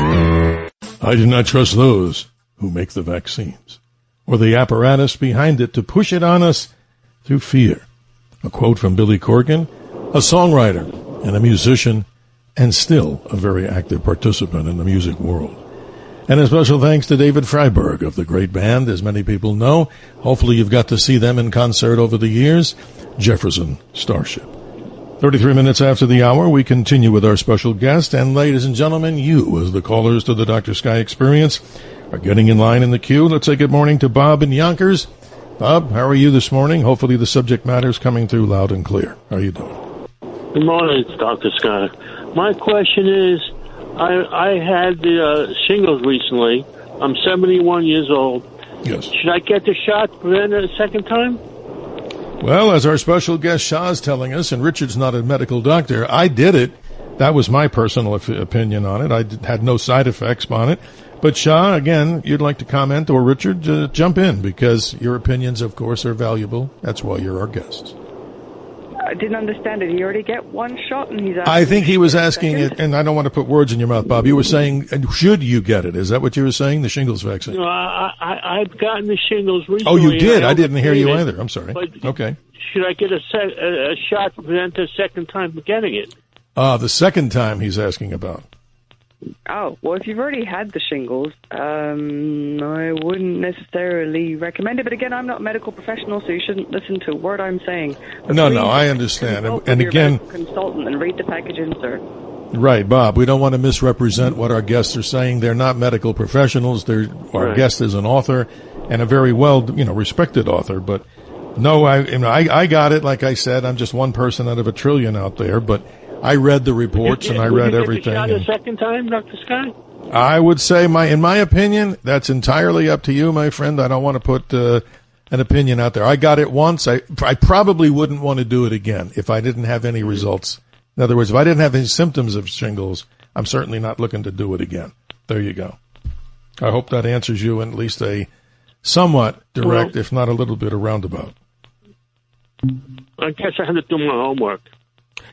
I do not trust those who make the vaccines, or the apparatus behind it to push it on us through fear. A quote from Billy Corgan, a songwriter and a musician, and still a very active participant in the music world. And a special thanks to David Freiberg of the great band, as many people know. Hopefully you've got to see them in concert over the years, Jefferson Starship. 33 minutes after the hour, we continue with our special guest. And ladies and gentlemen, you, as the callers to the Dr. Sky Experience, are getting in line in the queue. Let's say good morning to Bob in Yonkers. Bob, how are you this morning? Hopefully the subject matter is coming through loud and clear. How are you doing? Good morning, Dr. Sky. My question is, I had the shingles recently. I'm 71 years old. Yes. Should I get the shot to prevent it a second time? Well, as our special guest Shah is telling us, and Richard's not a medical doctor, I did it. That was my personal opinion on it. I had no side effects on it. But Shah, again, you'd like to comment, or Richard, jump in, because your opinions, of course, are valuable. That's why you're our guest. I didn't understand it. Did he already get one shot? And he's asking. I think he was asking it, and I don't want to put words in your mouth, Bob. You were saying, should you get it? Is that what you were saying, the shingles vaccine? No, I've gotten the shingles recently. Oh, you did? I didn't hear you either. I'm sorry. Okay. Should I get a shot to prevent the second time of getting it? The second time he's asking about. Oh, well, if you've already had the shingles, I wouldn't necessarily recommend it. But again, I'm not a medical professional, so you shouldn't listen to a word I'm saying. But no, I understand. And again, consultant and read the package insert. Right, Bob. We don't want to misrepresent what our guests are saying. They're not medical professionals. Our guest is an author and a very well, respected author. But no, I got it. Like I said, I'm just one person out of a trillion out there. But I read the reports and I read everything. Would you get the shot a second time, Dr. Sky? I would say, in my opinion, that's entirely up to you, my friend. I don't want to put an opinion out there. I got it once. I probably wouldn't want to do it again if I didn't have any results. In other words, if I didn't have any symptoms of shingles, I'm certainly not looking to do it again. There you go. I hope that answers you in at least a somewhat direct, if not a little bit, a roundabout. I guess I had to do my homework.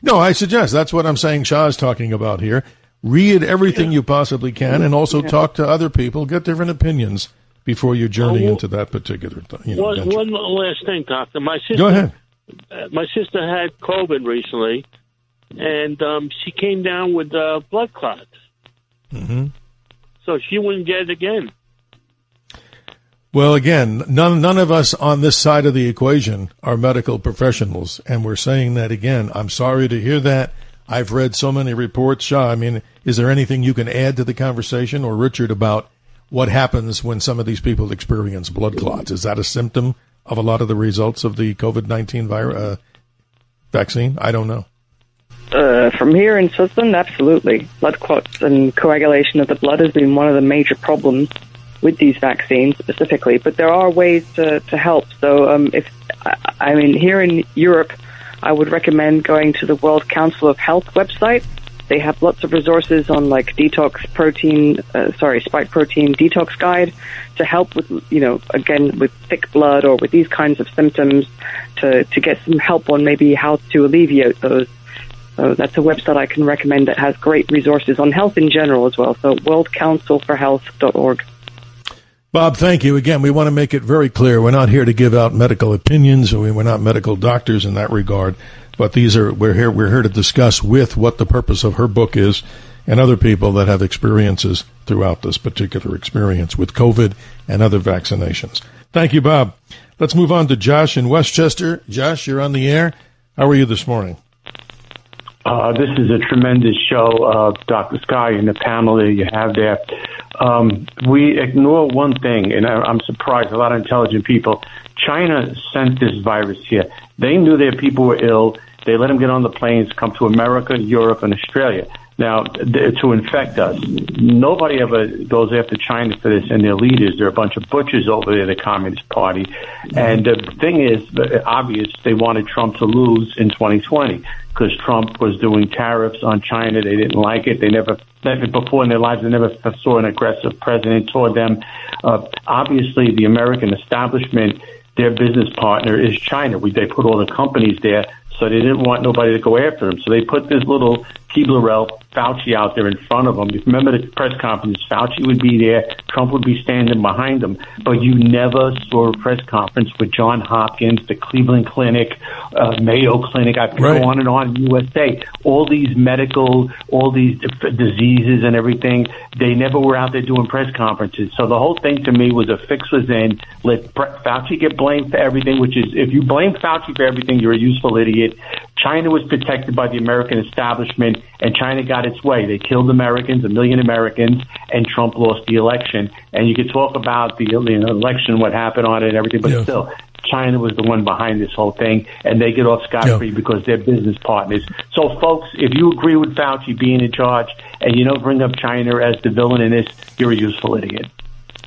No, I suggest. That's what I'm saying Shah is talking about here. Read everything you possibly can and also talk to other people, get different opinions before you journey into that particular thing. One last thing, Doctor. Go ahead. My sister had COVID recently, and she came down with blood clots. Mm-hmm. So she wouldn't get it again. Well, again, none of us on this side of the equation are medical professionals, and we're saying that again. I'm sorry to hear that. I've read so many reports. Shah, is there anything you can add to the conversation, or Richard, about what happens when some of these people experience blood clots? Is that a symptom of a lot of the results of the COVID-19 vaccine? I don't know. From here in Switzerland, absolutely. Blood clots and coagulation of the blood has been one of the major problems with these vaccines specifically, but there are ways to help. So here in Europe, I would recommend going to the World Council of Health website. They have lots of resources on spike protein detox guide to help with, again, with thick blood or with these kinds of symptoms to get some help on maybe how to alleviate those. So that's a website I can recommend that has great resources on health in general as well. So worldcouncilforhealth.org. Bob, thank you. Again, we want to make it very clear. We're not here to give out medical opinions. We're not medical doctors in that regard. But we're here to discuss with what the purpose of her book is and other people that have experiences throughout this particular experience with COVID and other vaccinations. Thank you, Bob. Let's move on to Josh in Westchester. Josh, you're on the air. How are you this morning? This is a tremendous show, Dr. Sky, and the panel that you have there. We ignore one thing, and I'm surprised, a lot of intelligent people. China sent this virus here. They knew their people were ill. They let them get on the planes, come to America, Europe, and Australia. Now, to infect us. Nobody ever goes after China for this and their leaders. They're a bunch of butchers over there, the Communist Party. And the thing is, obvious, they wanted Trump to lose in 2020 because Trump was doing tariffs on China. They didn't like it. They never, before in their lives, they never saw an aggressive president toward them. Obviously, the American establishment, their business partner is China. They put all the companies there. So they didn't want nobody to go after them. So they put this little Keebler, Fauci out there in front of him. If you remember the press conference, Fauci would be there, Trump would be standing behind him, but you never saw a press conference with John Hopkins, the Cleveland Clinic, Mayo Clinic, I could go on and on, USA, all these medical, all these diseases and everything, they never were out there doing press conferences. So the whole thing to me was a fix was in, let Fauci get blamed for everything, which is, if you blame Fauci for everything, you're a useful idiot. China was protected by the American establishment, and China got its way. They killed Americans, 1 million Americans, and Trump lost the election. And you could talk about the election, what happened on it and everything, but still, China was the one behind this whole thing, and they get off scot-free because they're business partners. So, folks, if you agree with Fauci being in charge and you don't bring up China as the villain in this, you're a useful idiot.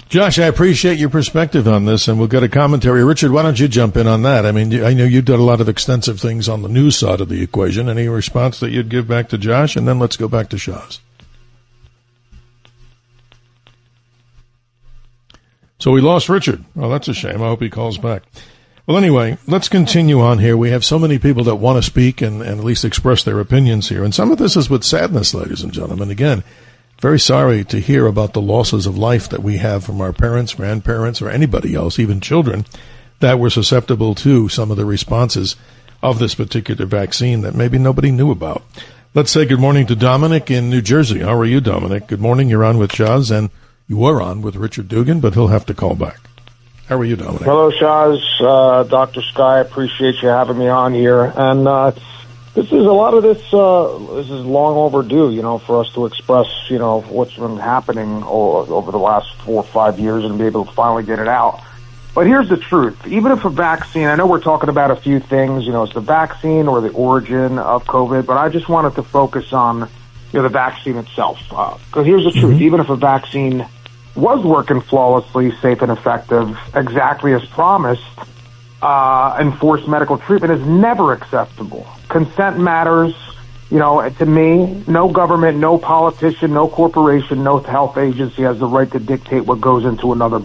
Josh, I appreciate your perspective on this, and we'll get a commentary. Richard, why don't you jump in on that? I mean, I know you've done a lot of extensive things on the news side of the equation. Any response that you'd give back to Josh? And then let's go back to Shaz. So we lost Richard. Oh, that's a shame. I hope he calls back. Well, anyway, let's continue on here. We have so many people that want to speak and at least express their opinions here. And some of this is with sadness, ladies and gentlemen. Again, very sorry to hear about the losses of life that we have from our parents, grandparents, or anybody else, even children, that were susceptible to some of the responses of this particular vaccine that maybe nobody knew about. Let's say good morning to Dominic in New Jersey. How are you, Dominic? Good morning. You're on with Shaz, and you were on with Richard Dugan, but he'll have to call back. How are you, Dominic? Hello, Shaz. Dr. Sky, appreciate you having me on here. And this is a lot of this is long overdue, for us to express, what's been happening over the last 4 or 5 years and be able to finally get it out. But here's the truth. Even if a vaccine, I know we're talking about a few things, it's the vaccine or the origin of COVID, but I just wanted to focus on, the vaccine itself. Because here's the truth. Even if a vaccine was working flawlessly, safe and effective, exactly as promised, enforced medical treatment is never acceptable. Consent matters. To me, no government, no politician, no corporation, no health agency has the right to dictate what goes into another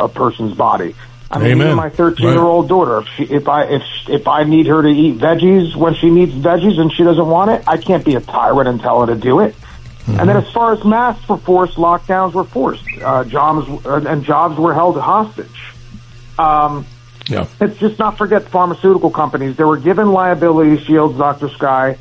person's body. I mean, even my 13-year-old daughter, if I need her to eat veggies when she needs veggies and she doesn't want it, I can't be a tyrant and tell her to do it. And then as far as masks were forced, lockdowns were forced. Jobs were held hostage. Let's just not forget pharmaceutical companies. They were given liability shields, Dr. Sky,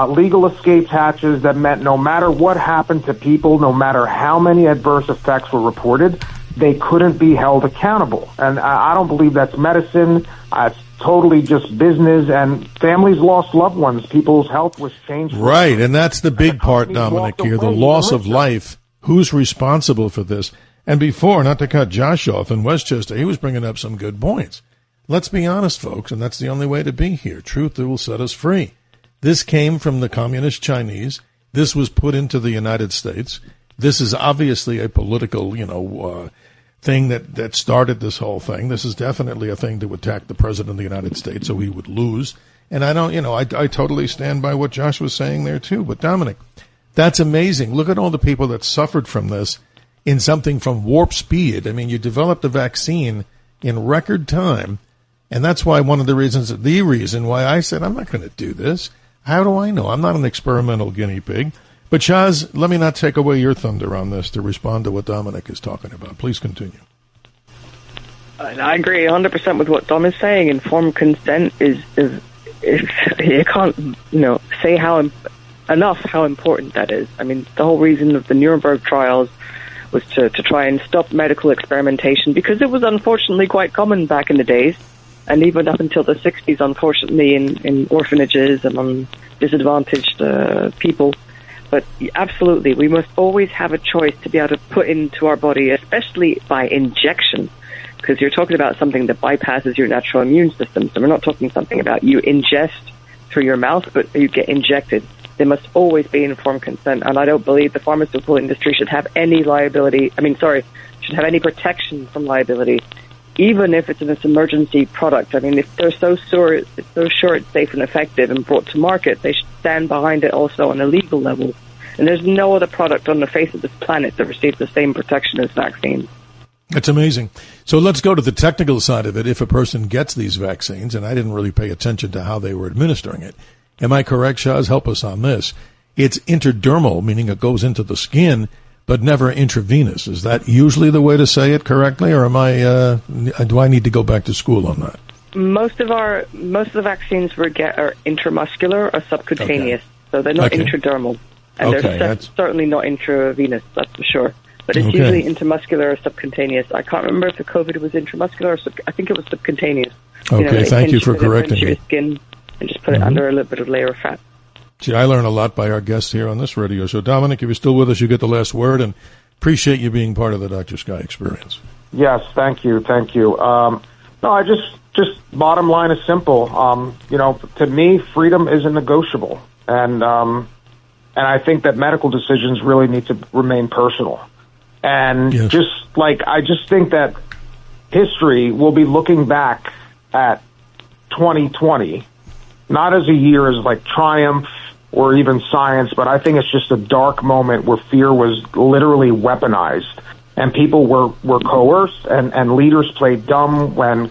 legal escape hatches that meant no matter what happened to people, no matter how many adverse effects were reported, they couldn't be held accountable. And I don't believe that's medicine. It's totally just business, and families lost loved ones. People's health was changed. Right, and that's the big part, Dominic, here, the loss of life. Who's responsible for this? And before, not to cut Josh off in Westchester, he was bringing up some good points. Let's be honest, folks, and that's the only way to be here. Truth that will set us free. This came from the communist Chinese. This was put into the United States. This is obviously a political, thing that started this whole thing. This is definitely a thing to attack the president of the United States so he would lose. And I don't, I totally stand by what Josh was saying there too. But Dominic, that's amazing. Look at all the people that suffered from this in something from warp speed. I mean, you developed a vaccine in record time. And that's why the reason why I said, I'm not going to do this. How do I know? I'm not an experimental guinea pig. But Shaz, let me not take away your thunder on this to respond to what Dominic is talking about. Please continue. I agree 100% with what Dom is saying. Informed consent is you can't say how important that is. I mean, the whole reason of the Nuremberg trials was to try and stop medical experimentation, because it was unfortunately quite common back in the days, and even up until the 60s, unfortunately, in orphanages and on disadvantaged people. But absolutely, we must always have a choice to be able to put into our body, especially by injection, because you're talking about something that bypasses your natural immune system. So we're not talking something about you ingest through your mouth, but you get injected. There must always be informed consent, and I don't believe the pharmaceutical industry should have any should have any protection from liability, even if it's an emergency product. I mean, if they're so sure it's safe and effective and brought to market, they should stand behind it also on a legal level. And there's no other product on the face of this planet that receives the same protection as vaccines. That's amazing. So let's go to the technical side of it. If a person gets these vaccines, and I didn't really pay attention to how they were administering it, am I correct, Shaz? Help us on this. it's intradermal, meaning it goes into the skin, but never intravenous. Is that usually the way to say it correctly, or do I need to go back to school on that? Most of the vaccines we get are intramuscular or subcutaneous, so they're not intradermal, and they're certainly not intravenous. That's for sure. But it's usually intramuscular or subcutaneous. I can't remember if the COVID was intramuscular or I think it was subcutaneous. Okay, thank you for correcting me. Your skin and just put it under a little bit of layer of fat. See, I learn a lot by our guests here on this radio show. Dominic, if you're still with us, you get the last word, and appreciate you being part of the Dr. Sky experience. Yes, thank you. No, I just bottom line is simple. To me, freedom isn't negotiable, and I think that medical decisions really need to remain personal. And I just think that history will be looking back at 2020, not as a year as like triumph or even science, but I think it's just a dark moment where fear was literally weaponized, and people were coerced, and leaders played dumb when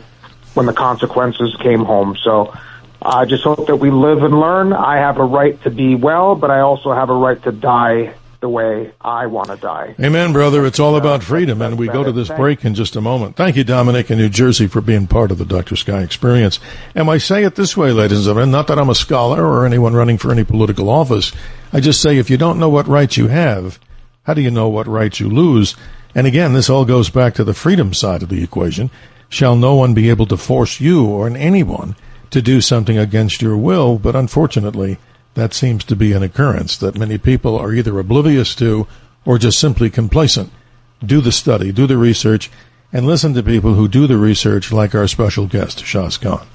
the consequences came home. So I just hope that we live and learn. I have a right to be well, but I also have a right to die the way I want to die. Amen, brother. It's all about freedom, and we go to this break in just a moment. Thank you, Dominic, in New Jersey, for being part of the Dr. Sky experience. And I say it this way, ladies and gentlemen, not that I'm a scholar or anyone running for any political office. I just say if you don't know what rights you have, how do you know what rights you lose? And again, this all goes back to the freedom side of the equation. Shall no one be able to force you or anyone to do something against your will? But unfortunately, that seems to be an occurrence that many people are either oblivious to or just simply complacent. Do the study, do the research, and listen to people who do the research like our special guest, Shaz Khan.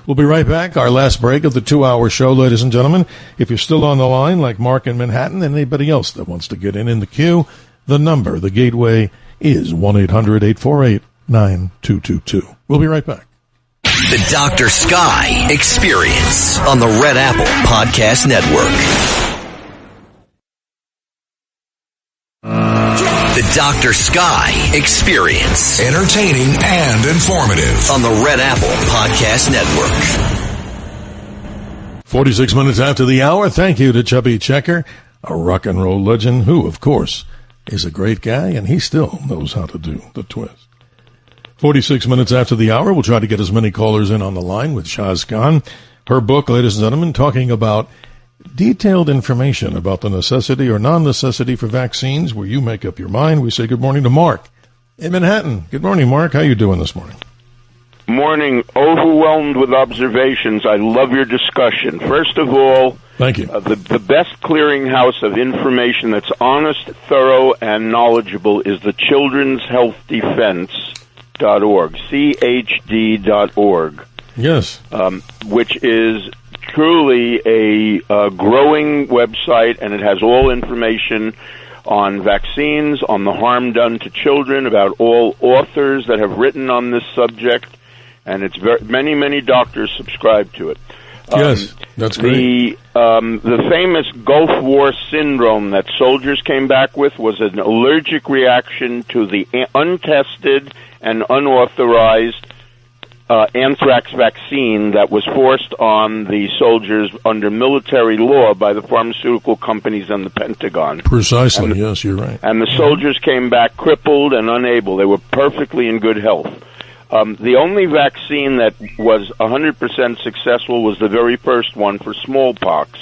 We'll be right back, our last break of the 2-hour show, ladies and gentlemen. If you're still on the line, like Mark in Manhattan and anybody else that wants to get in the queue, the number, the gateway, is 1-800-848-9222. We'll be right back. The Dr. Sky Experience on the Red Apple Podcast Network. The Dr. Sky Experience. Entertaining and informative on the Red Apple Podcast Network. 46 minutes after the hour. Thank you to Chubby Checker, a rock and roll legend who, of course, is a great guy, and he still knows how to do the twist. 46 minutes after the hour, we'll try to get as many callers in on the line with Shaz Khan. Her book, ladies and gentlemen, talking about detailed information about the necessity or non-necessity for vaccines, where you make up your mind. We say good morning to Mark in Manhattan. Good morning, Mark. How are you doing this morning? Morning. Overwhelmed with observations. I love your discussion. First of all, thank you. The best clearinghouse of information that's honest, thorough, and knowledgeable is the Children's Health Defense.org, CHD.org. Yes. Which is truly a growing website, and it has all information on vaccines, on the harm done to children, about all authors that have written on this subject, and it's many, many doctors subscribe to it. Yes, that's great. The famous Gulf War syndrome that soldiers came back with was an allergic reaction to the untested and unauthorized anthrax vaccine that was forced on the soldiers under military law by the pharmaceutical companies and the Pentagon. Precisely, yes, you're right. And the soldiers came back crippled and unable. They were perfectly in good health. The only vaccine that was 100% successful was the very first one for smallpox,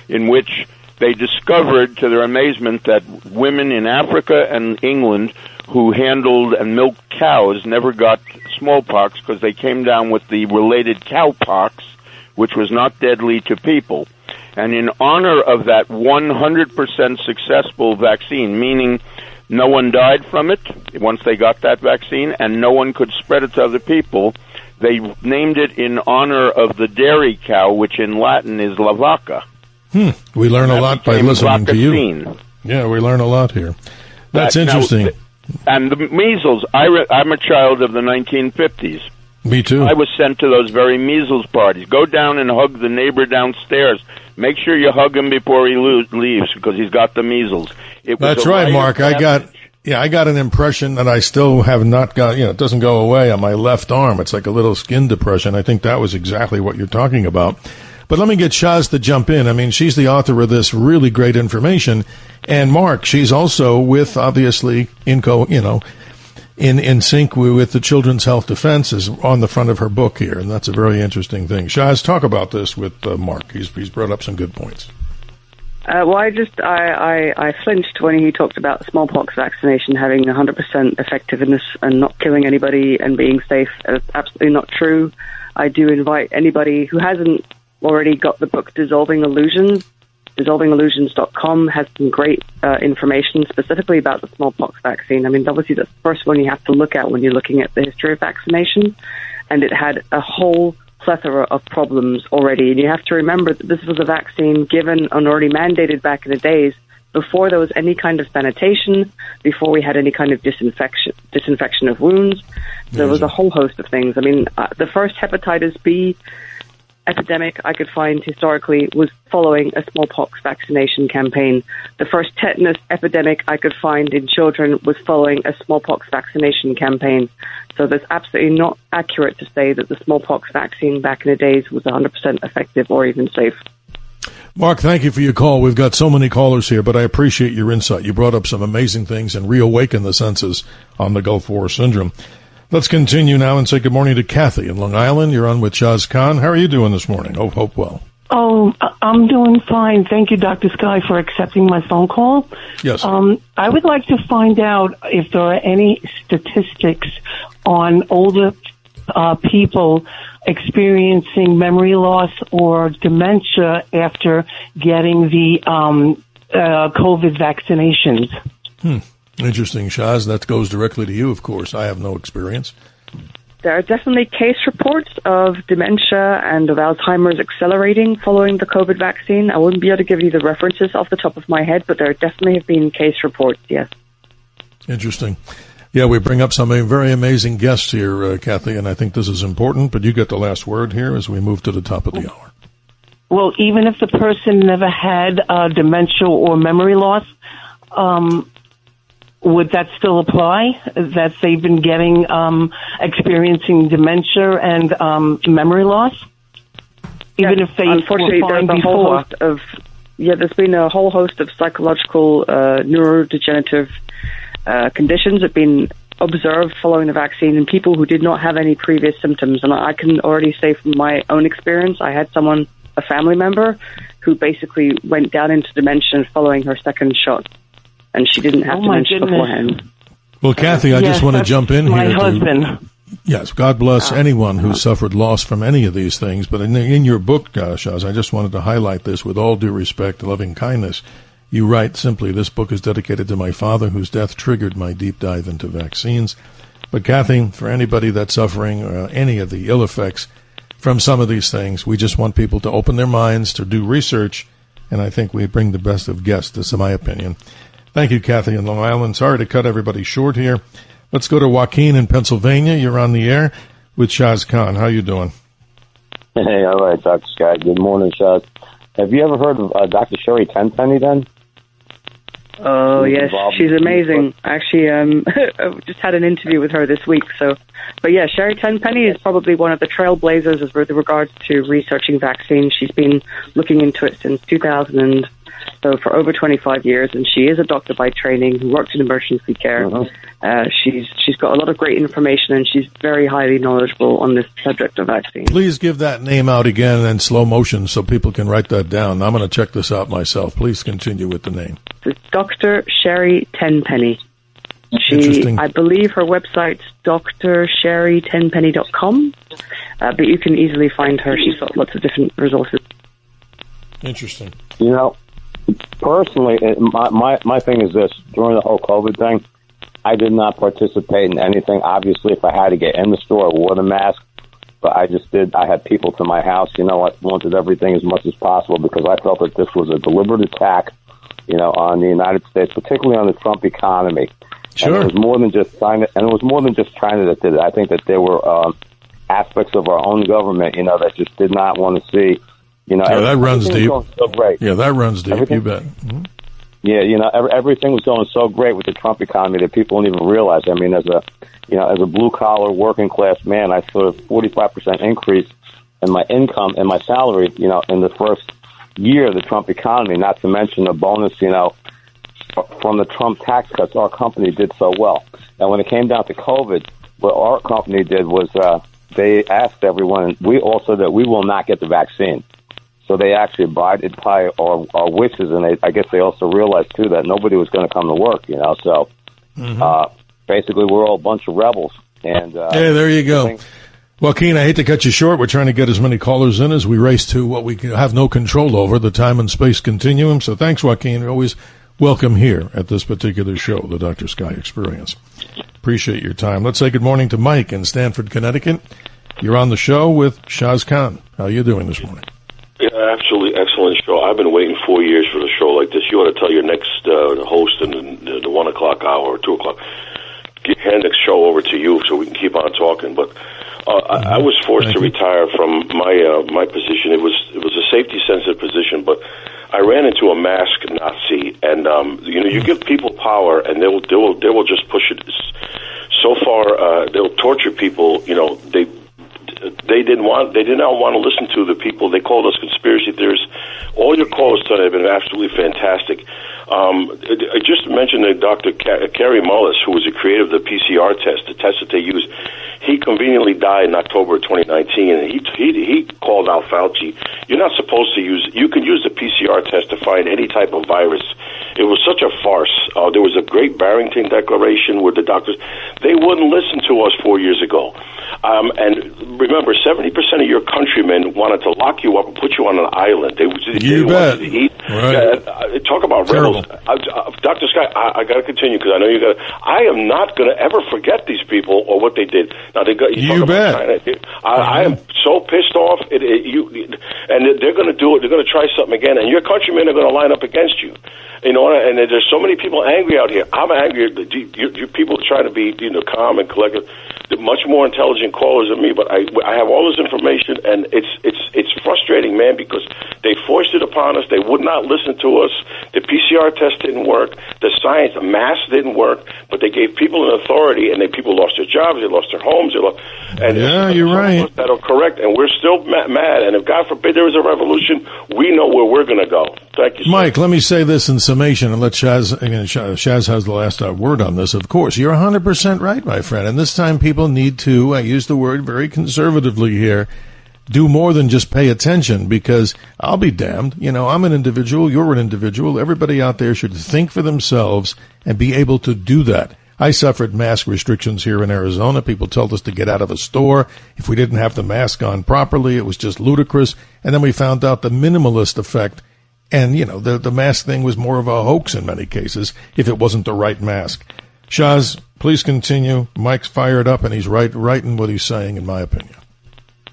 in which they discovered, to their amazement, that women in Africa and England who handled and milked cows never got smallpox because they came down with the related cowpox, which was not deadly to people. And in honor of that 100% successful vaccine, meaning no one died from it once they got that vaccine, and no one could spread it to other people, they named it in honor of the dairy cow, which in Latin is la vaca. We learn a lot by listening to you. Yeah, we learn a lot here. That's interesting. And the measles, I'm a child of the 1950s. Me too. I was sent to those very measles parties. Go down and hug the neighbor downstairs. Make sure you hug him before he leaves because he's got the measles. That's right, Mark. I got an impression that I still have not got, it doesn't go away on my left arm. It's like a little skin depression. I think that was exactly what you're talking about. But let me get Shaz to jump in. I mean, she's the author of this really great information. And Mark, she's also with, obviously, in sync with the Children's Health Defense is on the front of her book here. And that's a very interesting thing. Shaz, talk about this with Mark. He's brought up some good points. Well, I flinched when he talked about smallpox vaccination having 100% effectiveness and not killing anybody and being safe. It's absolutely not true. I do invite anybody who hasn't already got the book Dissolving Illusions. DissolvingIllusions.com has some great information specifically about the smallpox vaccine. I mean, obviously that's the first one you have to look at when you're looking at the history of vaccination. And it had a whole plethora of problems already. And you have to remember that this was a vaccine given and already mandated back in the days before there was any kind of sanitation, before we had any kind of disinfection of wounds. There was a whole host of things. I mean, the first hepatitis B epidemic I could find historically was following a smallpox vaccination campaign. The first tetanus epidemic I could find in children was following a smallpox vaccination campaign. So that's absolutely not accurate to say that the smallpox vaccine back in the days was 100% effective or even safe. Mark, thank you for your call. We've got so many callers here, but I appreciate your insight. You brought up some amazing things and reawakened the senses on the Gulf War syndrome. Let's continue now and say good morning to Kathy in Long Island. You're on with Shaz Khan. How are you doing this morning? Hope well. Oh, I'm doing fine. Thank you, Dr. Sky, for accepting my phone call. Yes. I would like to find out if there are any statistics on older people experiencing memory loss or dementia after getting the COVID vaccinations. Interesting, Shaz. That goes directly to you, of course. I have no experience. There are definitely case reports of dementia and of Alzheimer's accelerating following the COVID vaccine. I wouldn't be able to give you the references off the top of my head, but there definitely have been case reports, yes. Interesting. Yeah, we bring up some very amazing guests here, Kathy, and I think this is important, but you get the last word here as we move to the top of the hour. Well, even if the person never had dementia or memory loss, would that still apply? That they've been getting, experiencing dementia and memory loss? Even if they unfortunately, were fine there's a before? whole host of, there's been a whole host of psychological, neurodegenerative conditions that have been observed following the vaccine in people who did not have any previous symptoms. And I can already say from my own experience, I had someone, a family member, who basically went down into dementia following her second shot. And she didn't have dementia beforehand. Well, Kathy, I just want to jump in my here. Husband. Yes, God bless anyone who suffered loss from any of these things. But in your book, Shaz, I just wanted to highlight this with all due respect, loving kindness. You write simply, this book is dedicated to my father whose death triggered my deep dive into vaccines. But Kathy, for anybody that's suffering any of the ill effects from some of these things, we just want people to open their minds, to do research, and I think we bring the best of guests. This is my opinion. Thank you, Kathy in Long Island. Sorry to cut everybody short here. Let's go to Joaquin in Pennsylvania. You're on the air with Shaz Khan. How you doing? Hey, all right, Dr. Sky. Good morning, Shaz. Have you ever heard of Dr. Sherry Tenpenny then? Oh, yes, she's amazing. Actually, I just had an interview with her this week. But yeah, Sherry Tenpenny is probably one of the trailblazers with regards to researching vaccines. She's been looking into it since 2000, so for over 25 years, and she is a doctor by training who works in emergency care. She's got a lot of great information, and she's very highly knowledgeable on this subject of vaccines. Please give that name out again in slow motion so people can write that down. I'm going to check this out myself. Please continue with the name. It's Dr. Sherry Tenpenny. Interesting. I believe her website's drsherrytenpenny.com, but you can easily find her. She's got lots of different resources. Interesting. You know, personally, my thing is this. During the whole COVID thing, I did not participate in anything. Obviously, if I had to get in the store, I wore the mask. But I just did. I had people to my house. You know, I wanted everything as much as possible because I felt that this was a deliberate attack, on the United States, particularly on the Trump economy. Sure. And it was more than just China. And it was more than just China that did it. I think that there were aspects of our own government, that just did not want to see. That runs deep. So great. Yeah, that runs deep. You bet. Mm-hmm. Yeah, everything was going so great with the Trump economy that people don't even realize. I mean, as a blue collar working class man, I saw a 45% increase and my income and my salary, you know, in the first year of the Trump economy, not to mention the bonus, you know, from the Trump tax cuts, our company did so well. And when it came down to COVID, what our company did was they asked everyone, we also that we will not get the vaccine. So they actually abided by our wishes, and I guess they also realized, too, that nobody was going to come to work, you know. So basically we're all a bunch of rebels. And hey, there you go. Joaquin, I hate to cut you short. We're trying to get as many callers in as we race to what we have no control over, the time and space continuum. So thanks, Joaquin. You're always welcome here at this particular show, the Dr. Sky Experience. Appreciate your time. Let's say good morning to Mike in Stamford, Connecticut. You're on the show with Shaz Khan. How are you doing this morning? Yeah, absolutely excellent show. I've been waiting 4 years for a show like this. You ought to tell your next host in the 1 o'clock hour or 2 o'clock. Hand the show over to you so we can keep on talking. But I was forced to retire from my position. It was a safety sensitive position, but I ran into a mask Nazi, and you give people power, and they will just push it so far. They'll torture people. You know, they did not want to listen to the people. They called us conspiracy theorists. All your calls today have been absolutely fantastic. I just mentioned that Dr. Kary Mullis, who was the creator of the PCR test, the test that they use. He conveniently died in October of 2019, and he called out Fauci. You're not supposed to use. You can use the PCR test to find any type of virus. It was such a farce. There was a great Barrington Declaration where the doctors they wouldn't listen to us 4 years ago. And remember, 70% of your countrymen wanted to lock you up and put you on an island. They wanted to eat. Right. Talk about rebels. Dr. Sky, I got to continue because I know you got. I am not going to ever forget these people or what they did. Now they got. You bet. I am so pissed off. And they're going to do it. They're going to try something again, and your countrymen are going to line up against you. You know, and there's so many people angry out here. I'm angry. You people try to be, calm and collective. They're much more intelligent callers than me, but I have all this information, and it's frustrating, man, because they forced it upon us. They would not listen to us. The PCR test didn't work. The science, the mask didn't work, but they gave people an authority, and people lost their jobs, they lost their homes, yeah, you're right. That are correct, and we're still mad. And if God forbid there is a revolution, we know where we're going to go. Thank you, sir. Mike. Let me say this in summation, and let Shaz. Again, Shaz has the last word on this. Of course, you're 100% right, my friend. And this time, people need to. I use the word very conservatively here. Do more than just pay attention, because I'll be damned. I'm an individual. You're an individual. Everybody out there should think for themselves and be able to do that. I suffered mask restrictions here in Arizona. People told us to get out of a store if we didn't have the mask on properly. It was just ludicrous. And then we found out the minimalist effect. And, the mask thing was more of a hoax in many cases if it wasn't the right mask. Shaz, please continue. Mike's fired up, and he's right in what he's saying, in my opinion.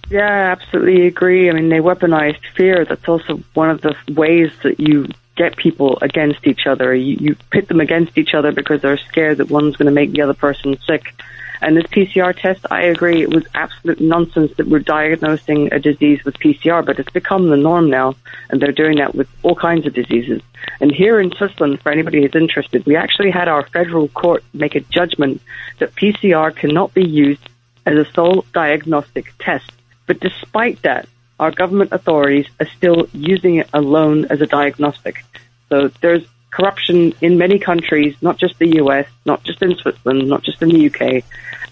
Yeah, I absolutely agree. I mean, they weaponized fear. That's also one of the ways that you get people against each other. You pit them against each other because they're scared that one's going to make the other person sick. And this PCR test, I agree, it was absolute nonsense that we're diagnosing a disease with PCR, but it's become the norm now, and they're doing that with all kinds of diseases. And here in Switzerland, for anybody who's interested, we actually had our federal court make a judgment that PCR cannot be used as a sole diagnostic test. But despite that, our government authorities are still using it alone as a diagnostic. So there's corruption in many countries, not just the US, not just in Switzerland, not just in the UK.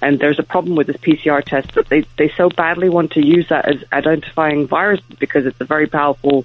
And there's a problem with this PCR test, but they so badly want to use that as identifying viruses because it's a very powerful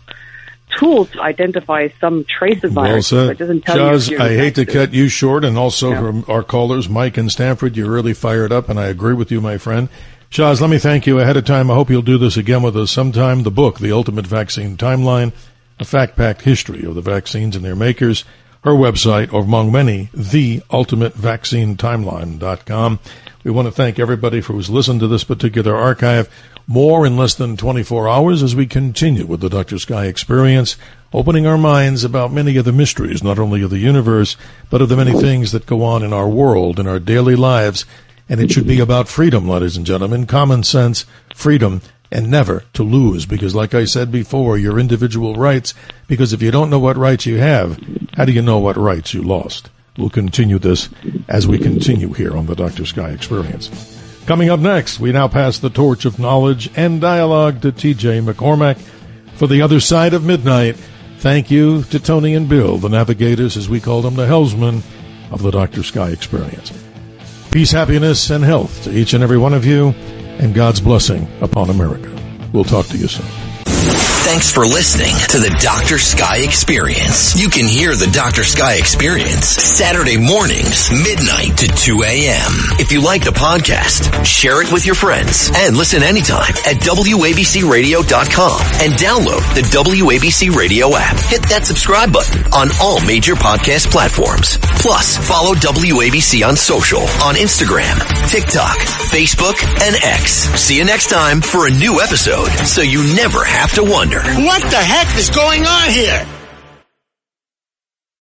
tool to identify some trace of virus. Well said. It doesn't tell Shaz, you I hate to cut you short, and also from our callers, Mike and Stanford, you're really fired up, and I agree with you, my friend. Shaz, let me thank you ahead of time. I hope you'll do this again with us sometime. The book, The Ultimate Vaccine Timeline, a fact-packed history of the vaccines and their makers. Her website, or among many, theultimatevaccinetimeline.com. We want to thank everybody who's listened to this particular archive. More in less than 24 hours as we continue with the Dr. Sky Experience, opening our minds about many of the mysteries, not only of the universe, but of the many things that go on in our world, in our daily lives. And it should be about freedom, ladies and gentlemen, common sense, freedom, and never to lose. Because like I said before, your individual rights, because if you don't know what rights you have, how do you know what rights you lost? We'll continue this as we continue here on the Dr. Sky Experience. Coming up next, we now pass the torch of knowledge and dialogue to T.J. McCormack. For The Other Side of Midnight, thank you to Tony and Bill, the navigators, as we call them, the helmsmen of the Dr. Sky Experience. Peace, happiness, and health to each and every one of you, and God's blessing upon America. We'll talk to you soon. Thanks for listening to the Dr. Sky Experience. You can hear the Dr. Sky Experience Saturday mornings, midnight to 2 a.m. If you like the podcast, share it with your friends and listen anytime at WABCRadio.com and download the WABC Radio app. Hit that subscribe button on all major podcast platforms. Plus, follow WABC on social, on Instagram, TikTok, Facebook, and X. See you next time for a new episode so you never have to wonder. What the heck is going on here?